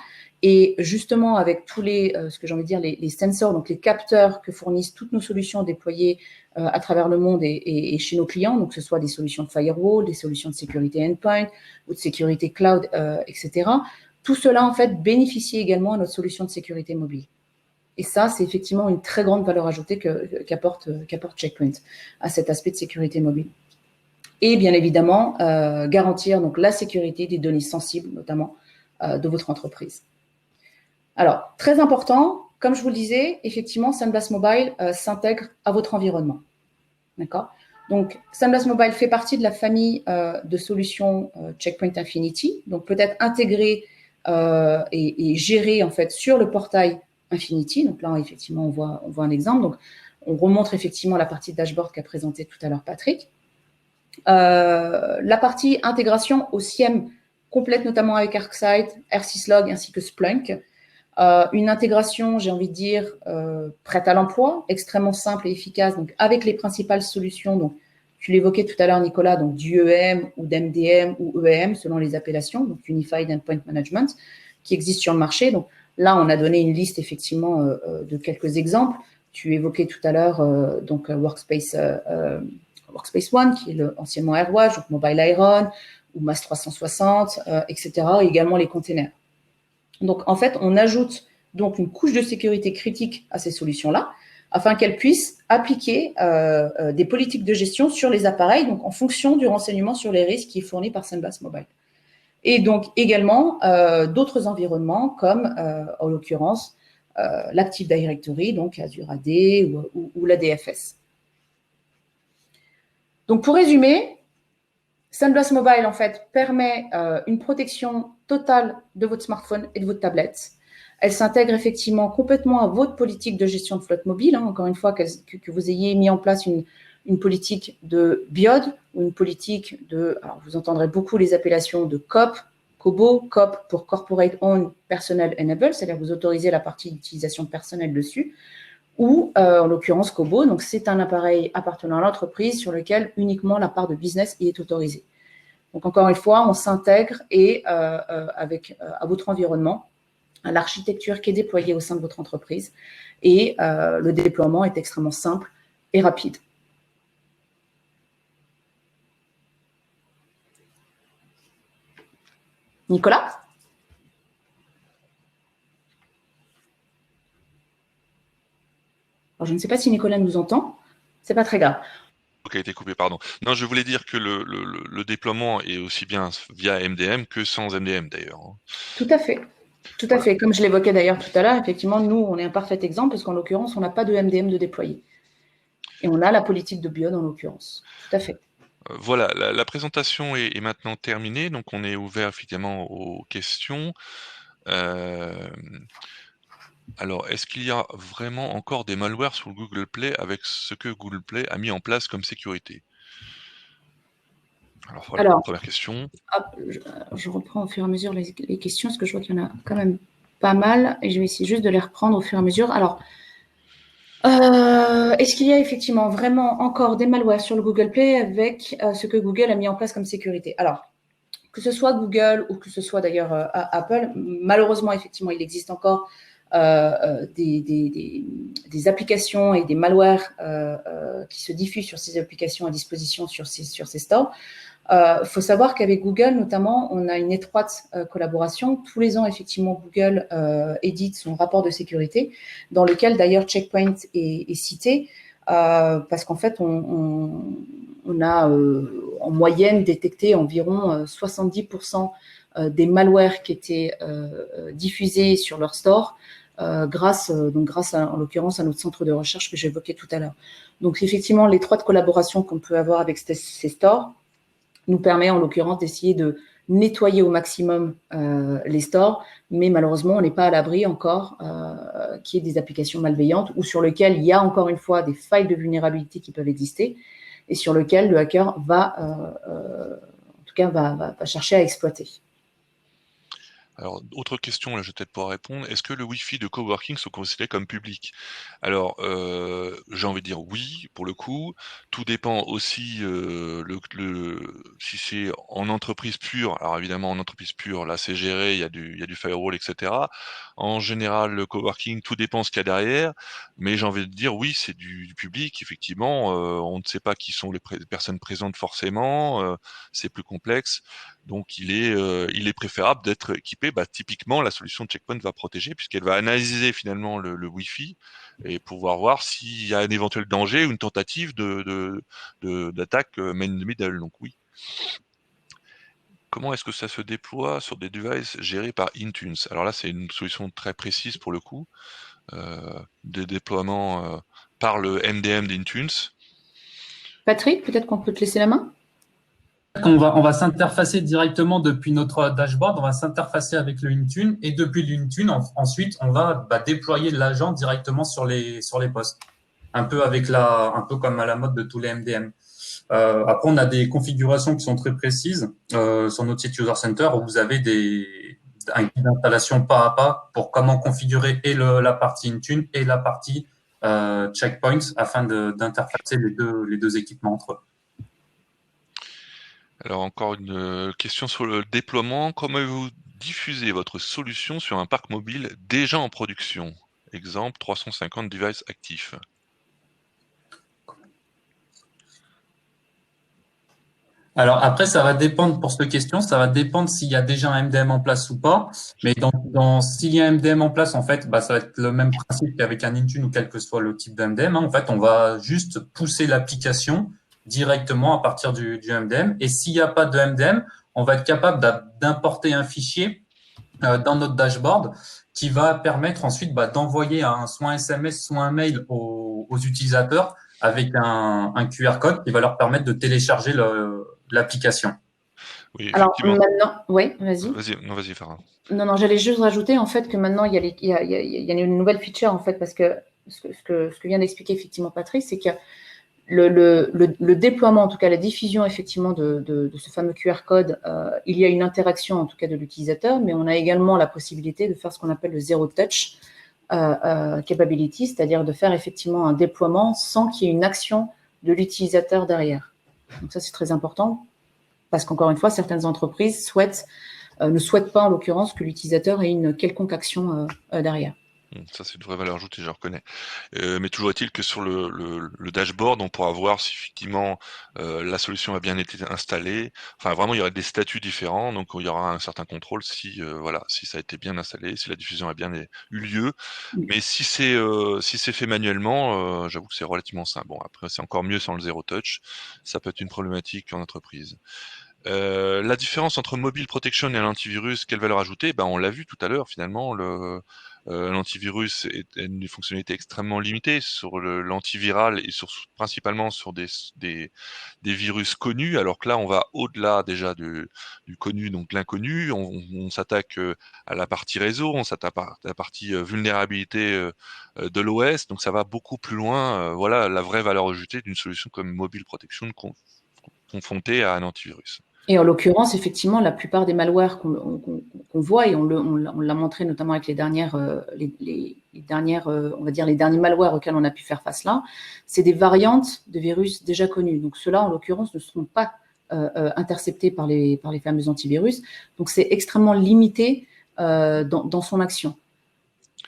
Et justement, avec tous ce que j'ai envie de dire, les sensors, donc les capteurs que fournissent toutes nos solutions déployées à travers le monde et chez nos clients, donc que ce soit des solutions de firewall, des solutions de sécurité endpoint ou de sécurité cloud, etc., tout cela, en fait, bénéficie également à notre solution de sécurité mobile. Et ça, c'est effectivement une très grande valeur ajoutée qu'apporte Checkpoint à cet aspect de sécurité mobile. Et bien évidemment, garantir donc la sécurité des données sensibles, notamment de votre entreprise. Alors, très important, comme je vous le disais, effectivement, SandBlast Mobile s'intègre à votre environnement. D'accord? Donc, SandBlast Mobile fait partie de la famille de solutions Checkpoint Infinity, donc peut-être intégré et géré en fait sur le portail Infinity. Donc là, effectivement, on voit un exemple. Donc, on remontre effectivement la partie dashboard qu'a présenté tout à l'heure Patrick. La partie intégration au SIEM complète notamment avec ArcSight, R6Log ainsi que Splunk. Une intégration, j'ai envie de dire, prête à l'emploi, extrêmement simple et efficace, donc avec les principales solutions. Donc, tu l'évoquais tout à l'heure, Nicolas, donc du EM ou d'MDM ou EM selon les appellations, donc Unified Endpoint Management, qui existent sur le marché. Donc là, on a donné une liste effectivement de quelques exemples. Tu évoquais tout à l'heure donc Workspace ONE, qui est anciennement AirWatch, donc Mobile Iron ou MAS 360, etc. Et également les containers. Donc, en fait, on ajoute donc une couche de sécurité critique à ces solutions-là afin qu'elles puissent appliquer des politiques de gestion sur les appareils, donc en fonction du renseignement sur les risques qui est fourni par SandBlast Mobile. Et donc également d'autres environnements comme, en l'occurrence, l'Active Directory, donc Azure AD ou la DFS. Donc pour résumer, SunBlast Mobile en fait permet une protection totale de votre smartphone et de votre tablette. Elle s'intègre effectivement complètement à votre politique de gestion de flotte mobile. Encore une fois, que vous ayez mis en place une politique de BIOD ou une politique de, alors vous entendrez beaucoup les appellations de COP, COBO, COP pour Corporate Owned Personnel Enable, c'est-à-dire vous autorisez la partie d'utilisation personnelle dessus, ou en l'occurrence COBO, donc c'est un appareil appartenant à l'entreprise sur lequel uniquement la part de business y est autorisée. Donc encore une fois, on s'intègre à votre environnement, à l'architecture qui est déployée au sein de votre entreprise, et le déploiement est extrêmement simple et rapide. Nicolas ? Alors, je ne sais pas si Nicolas nous entend, c'est pas très grave. Qui a été coupé, pardon. Non, je voulais dire que le déploiement est aussi bien via MDM que sans MDM d'ailleurs. Tout à fait. Tout à fait. Comme je l'évoquais d'ailleurs tout à l'heure, effectivement, nous, on est un parfait exemple parce qu'en l'occurrence, on n'a pas de MDM de déployer. Et on a la politique de BIOD en l'occurrence. Tout à fait. Voilà, la présentation est maintenant terminée, donc on est ouvert effectivement aux questions. Alors, est-ce qu'il y a vraiment encore des malwares sur le Google Play avec ce que Google Play a mis en place comme sécurité? Alors voilà, première question. Hop, je reprends au fur et à mesure les questions, parce que je vois qu'il y en a quand même pas mal, et je vais essayer juste de les reprendre au fur et à mesure. Alors, est-ce qu'il y a effectivement vraiment encore des malwares sur le Google Play avec ce que Google a mis en place comme sécurité? Alors, que ce soit Google ou que ce soit d'ailleurs Apple, malheureusement, effectivement, il existe encore des applications et des malwares qui se diffusent sur ces applications à disposition sur ces stores. Faut savoir qu'avec Google, notamment, on a une étroite collaboration. Tous les ans, effectivement, Google édite son rapport de sécurité, dans lequel d'ailleurs Checkpoint est cité, parce qu'en fait, on a en moyenne détecté environ 70% des malwares qui étaient diffusés sur leur store, grâce en l'occurrence à notre centre de recherche que j'évoquais tout à l'heure. Donc effectivement, l'étroite collaboration qu'on peut avoir avec ces stores nous permet en l'occurrence d'essayer de nettoyer au maximum les stores, mais malheureusement, on n'est pas à l'abri encore qu'il y ait des applications malveillantes ou sur lesquelles il y a encore une fois des failles de vulnérabilité qui peuvent exister et sur lesquelles le hacker va chercher à exploiter. Alors, autre question, là, je vais peut-être pouvoir répondre. Est-ce que le Wi-Fi de coworking sont considérés comme public? Alors, j'ai envie de dire oui, pour le coup. Tout dépend aussi si c'est en entreprise pure. Alors évidemment, en entreprise pure, là, c'est géré, il y a du firewall, etc. En général, le coworking, tout dépend ce qu'il y a derrière. Mais j'ai envie de dire oui, c'est du public. Effectivement, on ne sait pas qui sont les personnes présentes forcément. C'est plus complexe. Donc, il est préférable d'être équipé. Typiquement, la solution de Checkpoint va protéger puisqu'elle va analyser finalement le Wi-Fi et pouvoir voir s'il y a un éventuel danger ou une tentative d'attaque main middle. Donc oui. Comment est-ce que ça se déploie sur des devices gérés par Intune? Alors là, c'est une solution très précise pour le coup, de déploiement par le MDM d'Intune. Patrick, peut-être qu'on peut te laisser la main? On va s'interfacer directement depuis notre dashboard, on va s'interfacer avec le Intune et depuis l'Intune, ensuite, on va déployer l'agent directement sur les postes. Un peu comme à la mode de tous les MDM. Après, on a des configurations qui sont très précises sur notre site User Center où vous avez un guide d'installation pas à pas pour comment configurer et la partie Intune et la partie Checkpoint afin d'interfacer les deux équipements entre eux. Alors encore une question sur le déploiement. Comment avez-vous diffusé votre solution sur un parc mobile déjà en production? Exemple, 350 devices actifs. Alors après, ça va dépendre pour cette question, ça va dépendre s'il y a déjà un MDM en place ou pas. Mais s'il y a un MDM en place, en fait, ça va être le même principe qu'avec un Intune ou quel que soit le type d'MDM. En fait, on va juste pousser l'application directement à partir du MDM. Et s'il n'y a pas de MDM, on va être capable d'importer un fichier dans notre dashboard qui va permettre ensuite d'envoyer soit un SMS, soit un mail aux utilisateurs avec un QR code qui va leur permettre de télécharger l'application. Oui, Alors effectivement. maintenant, oui, vas-y. Vas-y, Farah. Non, j'allais juste rajouter en fait que maintenant il y a une nouvelle feature en fait parce que ce que vient d'expliquer effectivement Patrick, c'est que le déploiement, en tout cas la diffusion effectivement de ce fameux QR code, il y a une interaction en tout cas de l'utilisateur, mais on a également la possibilité de faire ce qu'on appelle le zero touch capability, c'est-à-dire de faire effectivement un déploiement sans qu'il y ait une action de l'utilisateur derrière. Donc ça c'est très important parce qu'encore une fois, certaines entreprises ne souhaitent pas en l'occurrence que l'utilisateur ait une quelconque action derrière. Ça, c'est une vraie valeur ajoutée, je reconnais. Mais toujours est-il que sur le dashboard, on pourra voir si effectivement la solution a bien été installée. Enfin, vraiment, il y aura des statuts différents, donc il y aura un certain contrôle si si ça a été bien installé, si la diffusion a bien eu lieu. Mais si c'est fait manuellement, j'avoue que c'est relativement simple. Bon, après, c'est encore mieux sans le zero touch. Ça peut être une problématique en entreprise. La différence entre mobile protection et l'antivirus, quelle valeur ajoutée? On l'a vu tout à l'heure finalement, l'antivirus est une fonctionnalité extrêmement limitée sur l'antiviral et principalement sur des virus connus, alors que là on va au-delà déjà du connu, donc l'inconnu, on s'attaque à la partie réseau, on s'attaque à la partie vulnérabilité de l'OS, donc ça va beaucoup plus loin. Voilà la vraie valeur ajoutée d'une solution comme mobile protection confrontée à un antivirus. Et en l'occurrence, effectivement, la plupart des malwares qu'on voit, et on l'a montré notamment avec les dernières, on va dire les derniers malwares auxquels on a pu faire face là, c'est des variantes de virus déjà connues. Donc ceux-là, en l'occurrence, ne seront pas interceptés par les fameux antivirus. Donc c'est extrêmement limité dans son action.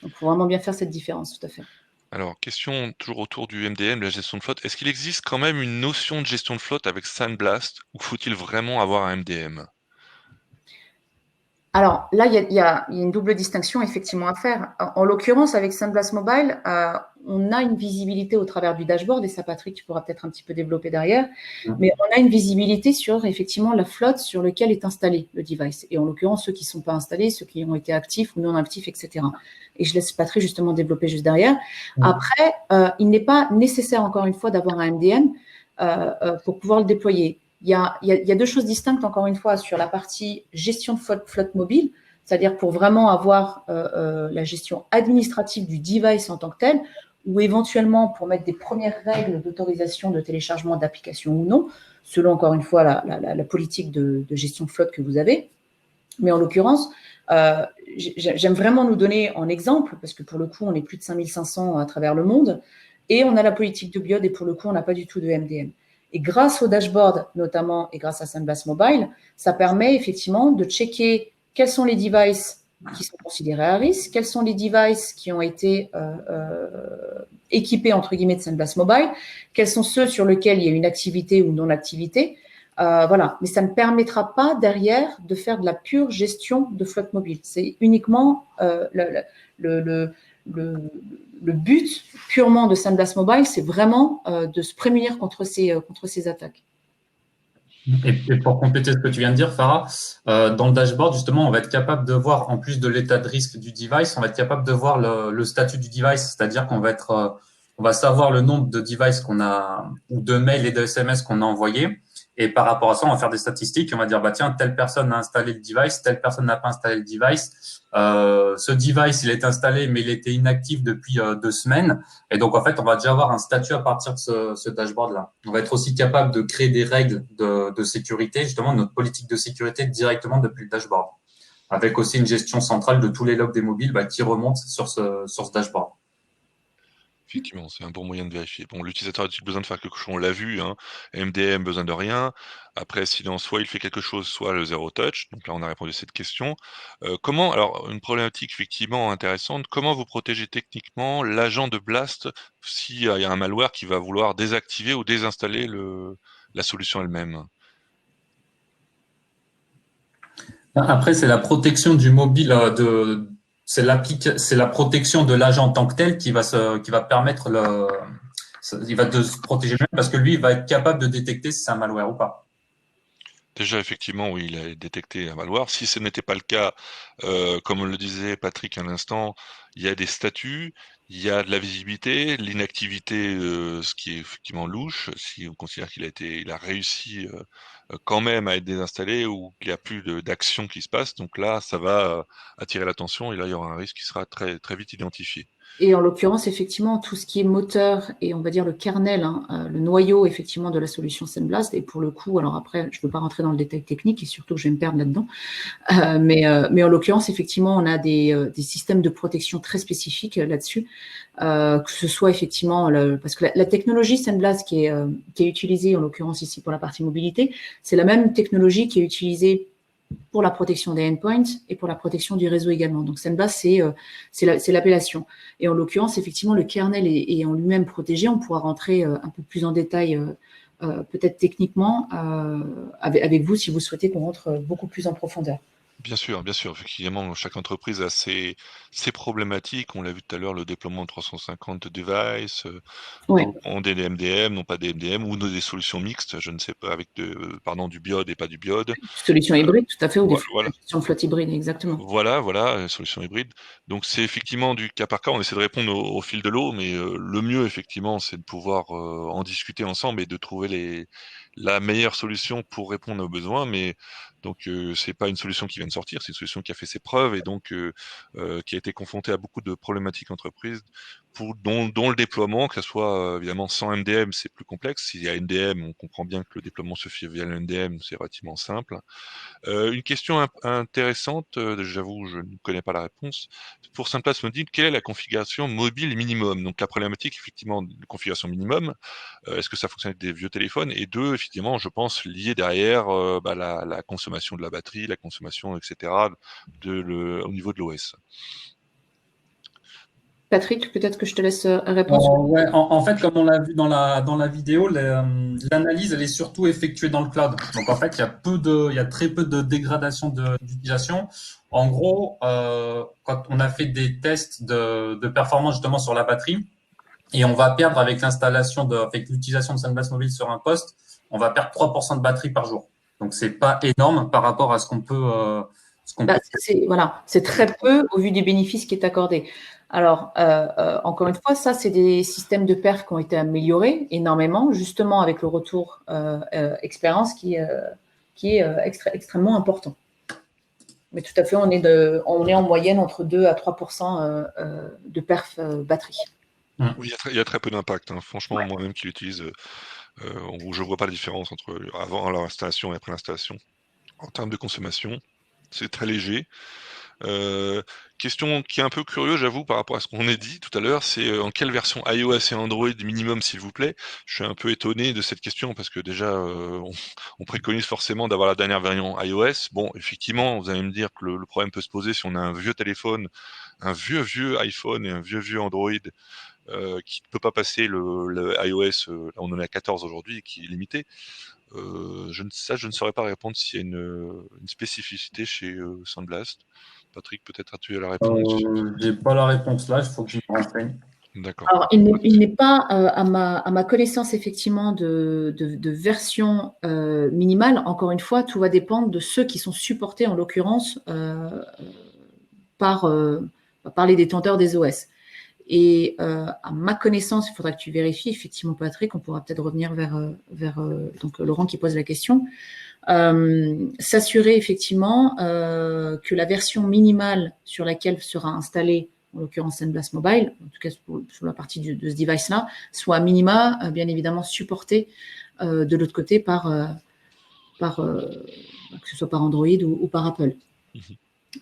Donc il faut vraiment bien faire cette différence, tout à fait. Alors, question toujours autour du MDM, de la gestion de flotte. Est-ce qu'il existe quand même une notion de gestion de flotte avec SandBlast ou faut-il vraiment avoir un MDM? Alors là, il y a une double distinction effectivement à faire. En l'occurrence, avec SandBlast Mobile, on a une visibilité au travers du dashboard, et ça, Patrick, tu pourras peut-être un petit peu développer derrière, mais on a une visibilité sur effectivement la flotte sur laquelle est installé le device. Et en l'occurrence, ceux qui ne sont pas installés, ceux qui ont été actifs ou non actifs, etc. Et je laisse Patrick justement développer juste derrière. Après, il n'est pas nécessaire, encore une fois, d'avoir un MDM pour pouvoir le déployer. Il y a deux choses distinctes, encore une fois, sur la partie gestion de flotte mobile, c'est-à-dire pour vraiment avoir la gestion administrative du device en tant que tel, ou éventuellement pour mettre des premières règles d'autorisation de téléchargement d'applications ou non, selon, encore une fois, la politique de gestion de flotte que vous avez. Mais en l'occurrence, j'aime vraiment nous donner en exemple, parce que pour le coup, on est plus de 5500 à travers le monde, et on a la politique de BIOD, et pour le coup, on n'a pas du tout de MDM. Et grâce au dashboard, notamment, et grâce à SandBlast Mobile, ça permet effectivement de checker quels sont les devices qui sont considérés à risque, quels sont les devices qui ont été équipés, entre guillemets, de SandBlast Mobile, quels sont ceux sur lesquels il y a une activité ou non-activité. Voilà. Mais ça ne permettra pas derrière de faire de la pure gestion de flotte mobile. C'est uniquement le but purement de SandBlast Mobile, c'est vraiment de se prémunir contre ces attaques. Et pour compléter ce que tu viens de dire, Farah, dans le dashboard, justement, on va être capable de voir, en plus de l'état de risque du device, on va être capable de voir le statut du device, c'est-à-dire qu'on va on va savoir le nombre de devices qu'on a, ou de mails et de SMS qu'on a envoyés. Et par rapport à ça, on va faire des statistiques. On va dire, tiens, telle personne a installé le device, telle personne n'a pas installé le device. Ce device, il est installé, mais il était inactif depuis 2 semaines. Et donc, en fait, on va déjà avoir un statut à partir de ce dashboard-là. On va être aussi capable de créer des règles de sécurité, justement, notre politique de sécurité directement depuis le dashboard. Avec aussi une gestion centrale de tous les logs des mobiles qui remontent sur ce dashboard. Effectivement, c'est un bon moyen de vérifier. Bon, l'utilisateur a-t-il besoin de faire quelque chose? On l'a vu, hein. MDM, besoin de rien. Après, sinon, soit il fait quelque chose, soit le zero touch. Donc là, on a répondu à cette question. Alors, une problématique effectivement intéressante, comment vous protégez techniquement l'agent de Blast s'il y a un malware qui va vouloir désactiver ou désinstaller la solution elle-même? Après, c'est la protection du mobile, c'est la protection de l'agent en tant que tel qui va permettre il va se protéger lui-même parce que lui, il va être capable de détecter si c'est un malware ou pas. Déjà, effectivement, oui, il a détecté un malware. Si ce n'était pas le cas, comme le disait Patrick à l'instant, il y a des statuts, il y a de la visibilité, l'inactivité, ce qui est effectivement louche, si on considère il a réussi, quand même à être désinstallé ou qu'il y a plus d'action qui se passe, donc là, ça va, attirer l'attention et là, il y aura un risque qui sera très, très vite identifié. Et en l'occurrence, effectivement, tout ce qui est moteur et on va dire le kernel, hein, le noyau effectivement de la solution SandBlast, et pour le coup, alors après, je ne veux pas rentrer dans le détail technique et surtout que je vais me perdre là-dedans, mais en l'occurrence, effectivement, on a des systèmes de protection très spécifiques là-dessus, que ce soit effectivement, parce que la technologie SandBlast qui est utilisée en l'occurrence ici pour la partie mobilité, c'est la même technologie qui est utilisée pour la protection des endpoints et pour la protection du réseau également. Donc SandBlast, c'est l'appellation. Et en l'occurrence, effectivement, le kernel est en lui-même protégé. On pourra rentrer un peu plus en détail, peut-être techniquement, avec vous, si vous souhaitez qu'on rentre beaucoup plus en profondeur. Bien sûr, effectivement, chaque entreprise a ses problématiques. On l'a vu tout à l'heure, le déploiement de 350 devices, Ouais. d'autres ont des MDM, non pas des MDM, ou des solutions mixtes, je ne sais pas, avec du biode et pas du biode. Solution hybride, tout à fait, ou des Voilà, gestion de flotte hybride, exactement. voilà, solution hybride. Donc c'est effectivement du cas par cas, on essaie de répondre au fil de l'eau, mais le mieux effectivement, c'est de pouvoir, en discuter ensemble et de trouver la meilleure solution pour répondre aux besoins. Mais donc c'est pas une solution qui vient de sortir, c'est une solution qui a fait ses preuves et donc qui a été confrontée à beaucoup de problématiques entreprises dont le déploiement, que ce soit, évidemment sans MDM, c'est plus complexe. S'il y a MDM, on comprend bien que le déploiement se fait via le MDM, c'est relativement simple. Une question intéressante, j'avoue, je ne connais pas la réponse. Pour SimPlast me dit quelle est la configuration mobile minimum? Donc la problématique, effectivement, de configuration minimum, est-ce que ça fonctionne avec des vieux téléphones? Et deux, effectivement, je pense, lié derrière la consommation de la batterie, la consommation, etc., au niveau de l'OS. Patrick, peut-être que je te laisse répondre sur. Ouais, en fait, comme on l'a vu dans la vidéo, l'analyse, elle est surtout effectuée dans le cloud. Donc, en fait, il y a très peu de dégradation d'utilisation. En gros, quand on a fait des tests de performance justement sur la batterie, et on va perdre avec l'utilisation de SandBlast Mobile sur un poste, on va perdre 3% de batterie par jour. Donc, c'est pas énorme par rapport à ce qu'on peut. Voilà, c'est très peu au vu du bénéfice qui est accordé. Alors, encore une fois, ça, c'est des systèmes de perf qui ont été améliorés énormément, justement avec le retour expérience qui est extrêmement important. Mais tout à fait, on est en moyenne entre 2 à 3% de perf batterie. Oui, il y a très peu d'impact, hein. Franchement, moi-même qui l'utilise, je vois pas la différence entre avant l'installation et après l'installation. En termes de consommation, c'est très léger. Question qui est un peu curieux, j'avoue, par rapport à ce qu'on a dit tout à l'heure, c'est en quelle version iOS et Android minimum, s'il vous plaît? Je suis un peu étonné de cette question parce que déjà, on préconise forcément d'avoir la dernière variante iOS. Bon, effectivement, vous allez me dire que le problème peut se poser si on a un vieux téléphone, un vieux iPhone et un vieux Android qui ne peut pas passer le iOS, on en a 14 aujourd'hui, qui est limité. Je ne saurais pas répondre s'il y a une spécificité chez SandBlast. Patrick, peut-être as-tu la réponse? J'ai pas la réponse là, il faut que je me renseigne. D'accord. Alors, il n'est pas, à ma connaissance, effectivement, de version minimale. Encore une fois, tout va dépendre de ceux qui sont supportés, en l'occurrence, par, par les détenteurs des OS. Et à ma connaissance, il faudra que tu vérifies, effectivement, Patrick, on pourra peut-être revenir vers donc, Laurent qui pose la question. S'assurer, effectivement, que la version minimale sur laquelle sera installée en l'occurrence SandBlast Mobile, en tout cas sur la partie de ce device-là, soit à minima, bien évidemment, supporté de l'autre côté que ce soit par Android ou par Apple.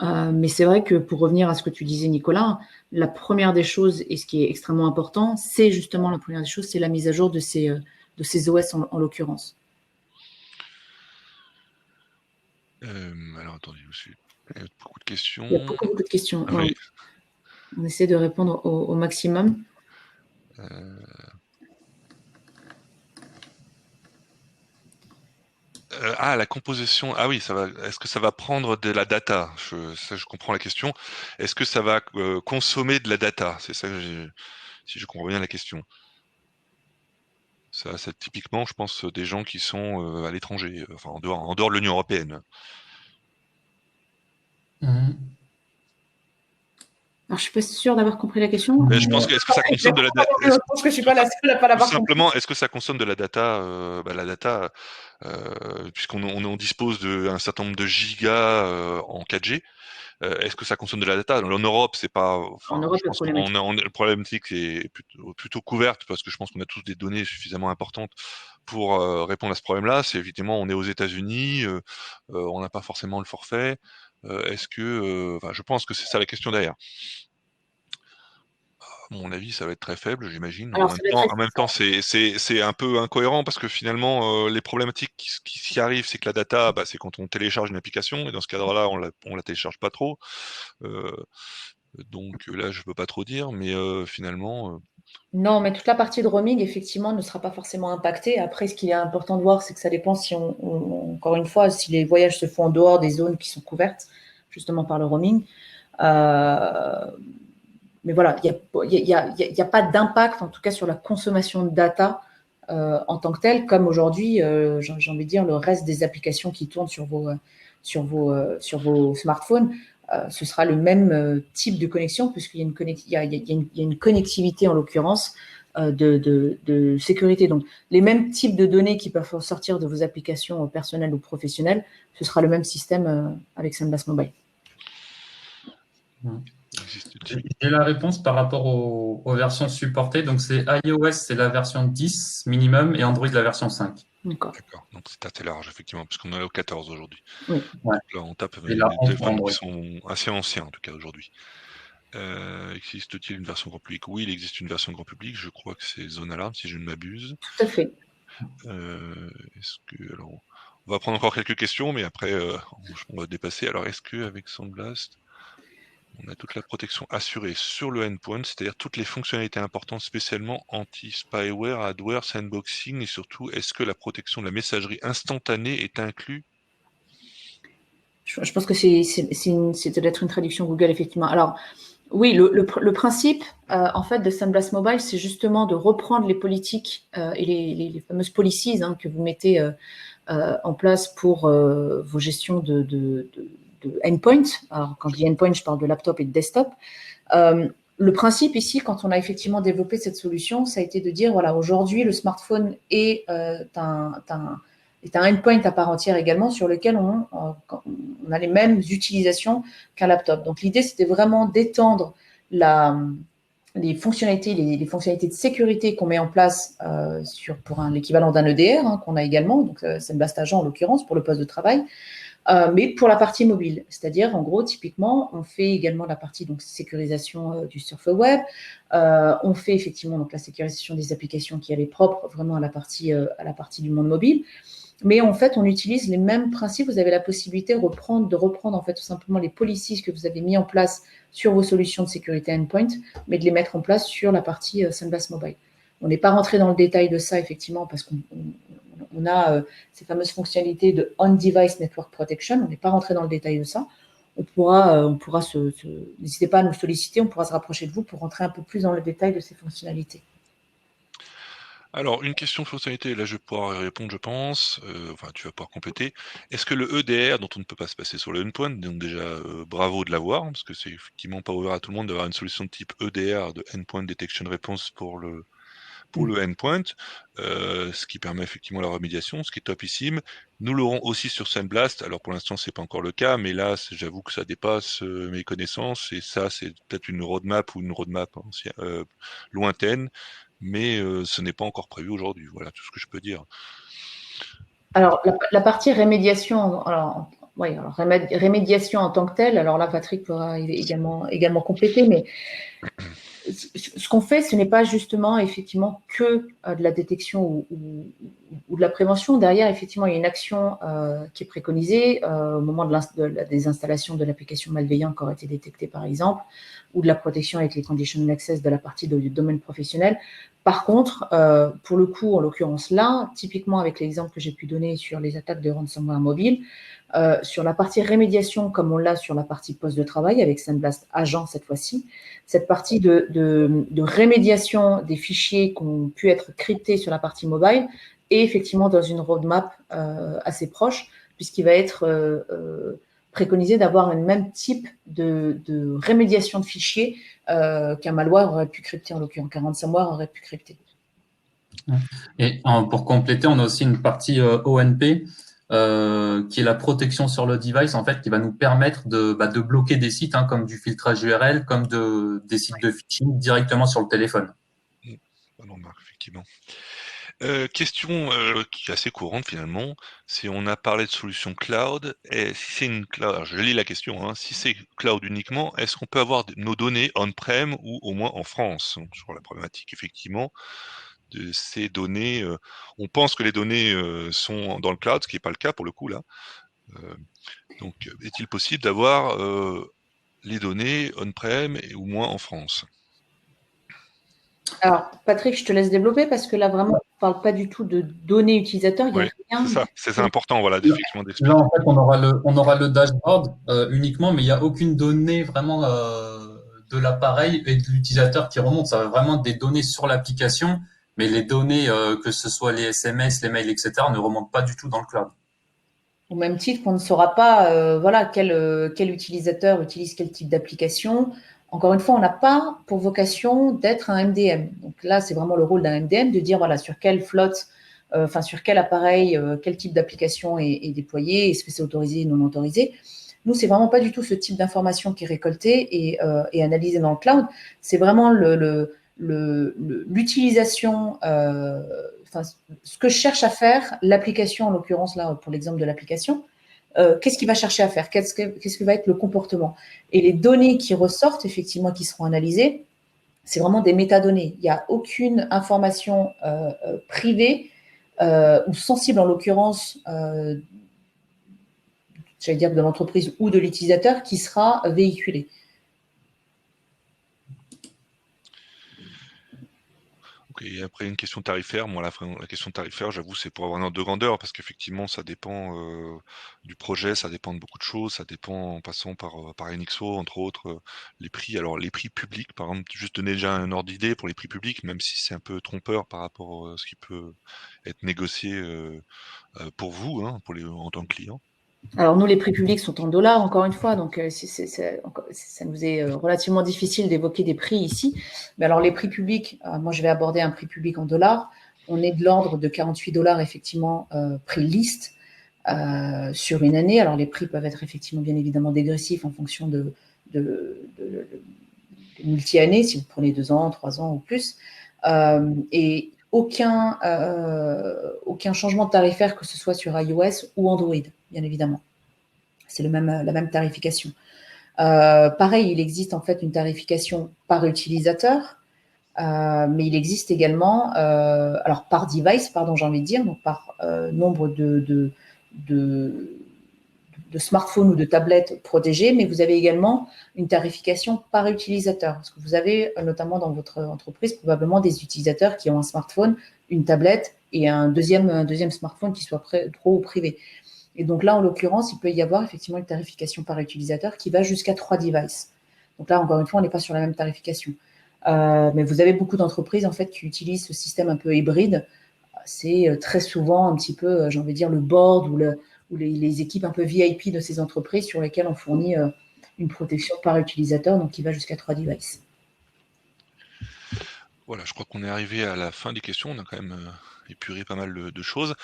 Mais c'est vrai que pour revenir à ce que tu disais, Nicolas, la première des choses, et ce qui est extrêmement important, c'est justement la première des choses, c'est la mise à jour de ces OS en l'occurrence. Alors attendez, il y a beaucoup de questions. Il y a beaucoup, beaucoup de questions. Oui. On essaie de répondre au maximum. La composition. Ah oui, ça va. Est-ce que ça va prendre de la data? Je comprends la question. Est-ce que ça va consommer de la data? C'est ça si je comprends bien la question. Ça, c'est typiquement, je pense, des gens qui sont à l'étranger, enfin en dehors de l'Union européenne. Alors, je suis pas sûre d'avoir compris la question. Mais je pense que est-ce que ça consomme de la data? Je pense que je suis pas la seule à pas Tout l'avoir compris. simplement, est-ce que ça consomme de la data? La data, puisqu'on dispose d'un certain nombre de gigas en 4G. Est-ce que ça consomme de la data? En Europe, c'est pas. En Enfin, Europe, je le pense qu'on problématique. le problématique est plutôt couverte parce que je pense qu'on a tous des données suffisamment importantes pour répondre à ce problème-là. C'est évidemment, on est aux États-Unis, on n'a pas forcément le forfait. Est-ce que, enfin, je pense que c'est ça la question derrière. À mon avis, ça va être très faible, j'imagine. Alors, ça va être En même temps, c'est un peu incohérent parce que finalement, les problématiques qui arrivent, c'est que la data, bah, c'est quand on télécharge une application et dans ce cadre-là, on la télécharge pas trop. Euh, donc là, je peux pas trop dire, mais finalement, Non, mais toute la partie de roaming, effectivement, ne sera pas forcément impactée. Après, ce qu'il est important de voir, c'est que ça dépend si encore une fois, si les voyages se font en dehors des zones qui sont couvertes, justement par le roaming. Mais voilà, il y a pas d'impact, en tout cas, sur la consommation de data en tant que telle, comme aujourd'hui, j'ai envie de dire, le reste des applications qui tournent sur vos smartphones. Ce sera le même type de connexion, puisqu'il y a une connectivité, en l'occurrence, de sécurité. Donc, les mêmes types de données qui peuvent sortir de vos applications personnelles ou professionnelles, ce sera le même système avec SunBlast Mobile. existe-t-il? J'ai la réponse par rapport aux versions supportées. Donc, c'est iOS, c'est la version 10 minimum et Android, la version 5. D'accord. Donc c'est assez large, effectivement, puisqu'on est au 14 aujourd'hui. Oui. Ouais. Là, on tape Et des là, on téléphones Android. qui sont assez anciens, en tout cas, aujourd'hui. Existe-t-il une version grand public? Oui, il existe une version grand public. Je crois que c'est Zone Alarm, si je ne m'abuse. Tout à fait. Alors, on va prendre encore quelques questions, mais après, on va dépasser. Alors, est-ce qu'avec SandBlast, on a toute la protection assurée sur le endpoint, c'est-à-dire toutes les fonctionnalités importantes, spécialement anti-spyware, adware, sandboxing, et surtout, est-ce que la protection de la messagerie instantanée est inclue? Je pense que c'est peut-être une traduction Google, effectivement. Alors, oui, le principe, en fait, de SunBlast Mobile, c'est justement de reprendre les politiques et les fameuses policies que vous mettez en place pour vos gestions de endpoint. Alors, quand je dis endpoint, je parle de laptop et de desktop. Le principe ici, quand on a effectivement développé cette solution, ça a été de dire, voilà, aujourd'hui, le smartphone est un endpoint à part entière également sur lequel on a les mêmes utilisations qu'un laptop. Donc, l'idée, c'était vraiment d'étendre les fonctionnalités de sécurité qu'on met en place pour l'équivalent d'un EDR qu'on a également, donc c'est une base agent en l'occurrence pour le poste de travail, mais pour la partie mobile. C'est-à-dire, en gros, typiquement, on fait également la partie donc, sécurisation du surf web, on fait effectivement donc, la sécurisation des applications qui est propre vraiment à la partie du monde mobile. Mais en fait, on utilise les mêmes principes. Vous avez la possibilité de reprendre en fait tout simplement les policies que vous avez mis en place sur vos solutions de sécurité endpoint, mais de les mettre en place sur la partie SunBlast Mobile. On n'est pas rentré dans le détail de ça effectivement parce qu'on a ces fameuses fonctionnalités de on-device network protection. On n'est pas rentré dans le détail de ça. N'hésitez pas à nous solliciter, on pourra se rapprocher de vous pour rentrer un peu plus dans le détail de ces fonctionnalités. Alors, une question de fonctionnalité, là je vais pouvoir y répondre, je pense. Enfin, tu vas pouvoir compléter. Est-ce que le EDR, dont on ne peut pas se passer sur le endpoint, donc déjà bravo de l'avoir, parce que c'est effectivement pas ouvert à tout le monde d'avoir une solution de type EDR, de Endpoint Detection Response pour le endpoint, ce qui permet effectivement la remédiation, ce qui est topissime. Nous l'aurons aussi sur SunBlast. Alors pour l'instant, c'est pas encore le cas, mais là, j'avoue que ça dépasse mes connaissances, et ça, c'est peut-être une roadmap ou une roadmap lointaine, mais ce n'est pas encore prévu aujourd'hui. Voilà tout ce que je peux dire. Alors, la partie rémédiation, rémédiation en tant que telle, alors là, Patrick pourra également compléter, mais ce qu'on fait, ce n'est pas justement effectivement que de la détection ou de la prévention. Derrière, effectivement, il y a une action qui est préconisée au moment des installations de l'application malveillante qui aurait été détectée, par exemple, ou de la protection avec les conditional access de la partie du domaine professionnel. Par contre, pour le coup, en l'occurrence là, typiquement avec l'exemple que j'ai pu donner sur les attaques de ransomware mobile, sur la partie rémédiation, comme on l'a sur la partie poste de travail avec SandBlast Agent cette fois-ci, cette partie de rémédiation des fichiers qui ont pu être cryptés sur la partie mobile est effectivement dans une roadmap assez proche, puisqu'il va être préconisé d'avoir un même type de rémédiation de fichiers qu'un malware aurait pu crypter, en l'occurrence, qu'un ransomware aurait pu crypter. Et pour compléter, on a aussi une partie ONP qui est la protection sur le device, en fait, qui va nous permettre de bloquer des sites comme du filtrage URL, comme des sites de phishing directement sur le téléphone. Bonne remarque, effectivement. Question qui est assez courante finalement, c'est on a parlé de solutions cloud, et si c'est une cloud, alors je lis la question, si c'est cloud uniquement, est-ce qu'on peut avoir nos données on-prem ou au moins en France? Donc, sur la problématique effectivement de ces données, on pense que les données sont dans le cloud, ce qui n'est pas le cas pour le coup là. Donc est-il possible d'avoir les données on-prem et au moins en France? Alors, Patrick, je te laisse développer parce que là, vraiment, on ne parle pas du tout de données utilisateurs. Il n'y a Oui, rien. c'est ça, c'est important, voilà, effectivement Là, d'expliquer. en fait, on aura le dashboard uniquement, mais il n'y a aucune donnée vraiment de l'appareil et de l'utilisateur qui remonte. Ça va vraiment des données sur l'application, mais les données, que ce soit les SMS, les mails, etc., ne remontent pas du tout dans le cloud. Au même titre qu'on ne saura pas voilà, quel utilisateur utilise quel type d'application. Encore une fois, on n'a pas pour vocation d'être un MDM. Donc là, c'est vraiment le rôle d'un MDM de dire voilà, sur quelle flotte, enfin sur quel appareil, quel type d'application est déployé, est-ce que c'est autorisé ou non autorisé. Nous, c'est vraiment pas du tout ce type d'information qui est récoltée et analysée dans le cloud. C'est vraiment l'utilisation, ce que cherche à faire l'application, en l'occurrence là pour l'exemple de l'application, qu'est-ce qu'il va chercher à faire, qu'est-ce que va être le comportement. Et les données qui ressortent, effectivement, qui seront analysées, c'est vraiment des métadonnées. Il n'y a aucune information privée ou sensible, en l'occurrence, j'allais dire de l'entreprise ou de l'utilisateur, qui sera véhiculée. Ok, et après une question tarifaire, moi la question tarifaire, j'avoue, c'est pour avoir un ordre de grandeur, parce qu'effectivement, ça dépend du projet, ça dépend de beaucoup de choses, ça dépend en passant par NXO, entre autres, les prix. Alors les prix publics, par exemple, juste donner déjà un ordre d'idée pour les prix publics, même si c'est un peu trompeur par rapport à ce qui peut être négocié pour vous, en tant que client. Alors nous, les prix publics sont en dollars, encore une fois, donc ça nous est relativement difficile d'évoquer des prix ici. Mais alors les prix publics, moi je vais aborder un prix public en dollars. On est de l'ordre de 48 dollars, effectivement, prix liste sur une année. Alors les prix peuvent être effectivement bien évidemment dégressifs en fonction de multi-années, si vous prenez 2 ans, 3 ans ou plus. Et aucun changement de tarifaire, que ce soit sur iOS ou Android, bien évidemment. C'est la même tarification. Pareil, il existe en fait une tarification par utilisateur, mais il existe également, alors par device, pardon, j'ai envie de dire, donc par nombre de smartphones ou de tablettes protégées, mais vous avez également une tarification par utilisateur. Parce que vous avez notamment dans votre entreprise probablement des utilisateurs qui ont un smartphone, une tablette et un deuxième smartphone qui soit pro ou privé. Et donc là, en l'occurrence, il peut y avoir effectivement une tarification par utilisateur qui va jusqu'à 3 devices. Donc là, encore une fois, on n'est pas sur la même tarification. Mais vous avez beaucoup d'entreprises en fait qui utilisent ce système un peu hybride. C'est très souvent un petit peu, j'ai envie de dire, le board ou les équipes un peu VIP de ces entreprises sur lesquelles on fournit une protection par utilisateur, donc qui va jusqu'à 3 devices. Voilà, je crois qu'on est arrivé à la fin des questions. On a quand même épuré pas mal de choses.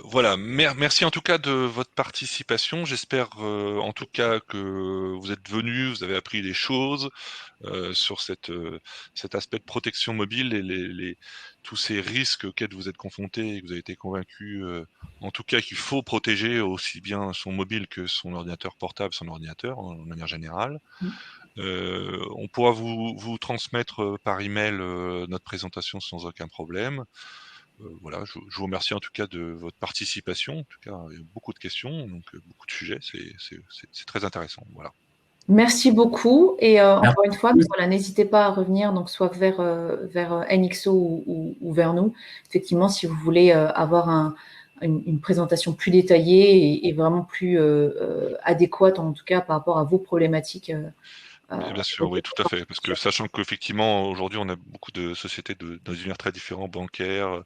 Voilà, merci en tout cas de votre participation. J'espère en tout cas que vous êtes venus, vous avez appris des choses sur cet aspect de protection mobile et tous ces risques auxquels vous êtes confrontés et que vous avez été convaincus, en tout cas qu'il faut protéger aussi bien son mobile que son ordinateur portable, son ordinateur en manière générale. On pourra vous transmettre par email notre présentation sans aucun problème. Voilà, je vous remercie en tout cas de votre participation. En tout cas, il y a beaucoup de questions, donc beaucoup de sujets. C'est très intéressant. Voilà. Merci beaucoup. Et Merci. encore une fois, voilà, n'hésitez pas à revenir, donc soit vers NXO ou vers nous. Effectivement, si vous voulez avoir une présentation plus détaillée et vraiment plus adéquate, en tout cas par rapport à vos problématiques. Bien sûr, oui, tout à fait. Parce que sachant qu'effectivement, aujourd'hui, on a beaucoup de sociétés d'univers très différents, bancaires,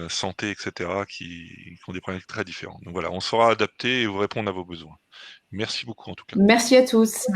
santé, etc., qui ont des problématiques très différentes. Donc voilà, on saura adapter et vous répondre à vos besoins. Merci beaucoup en tout cas. Merci à tous. Merci.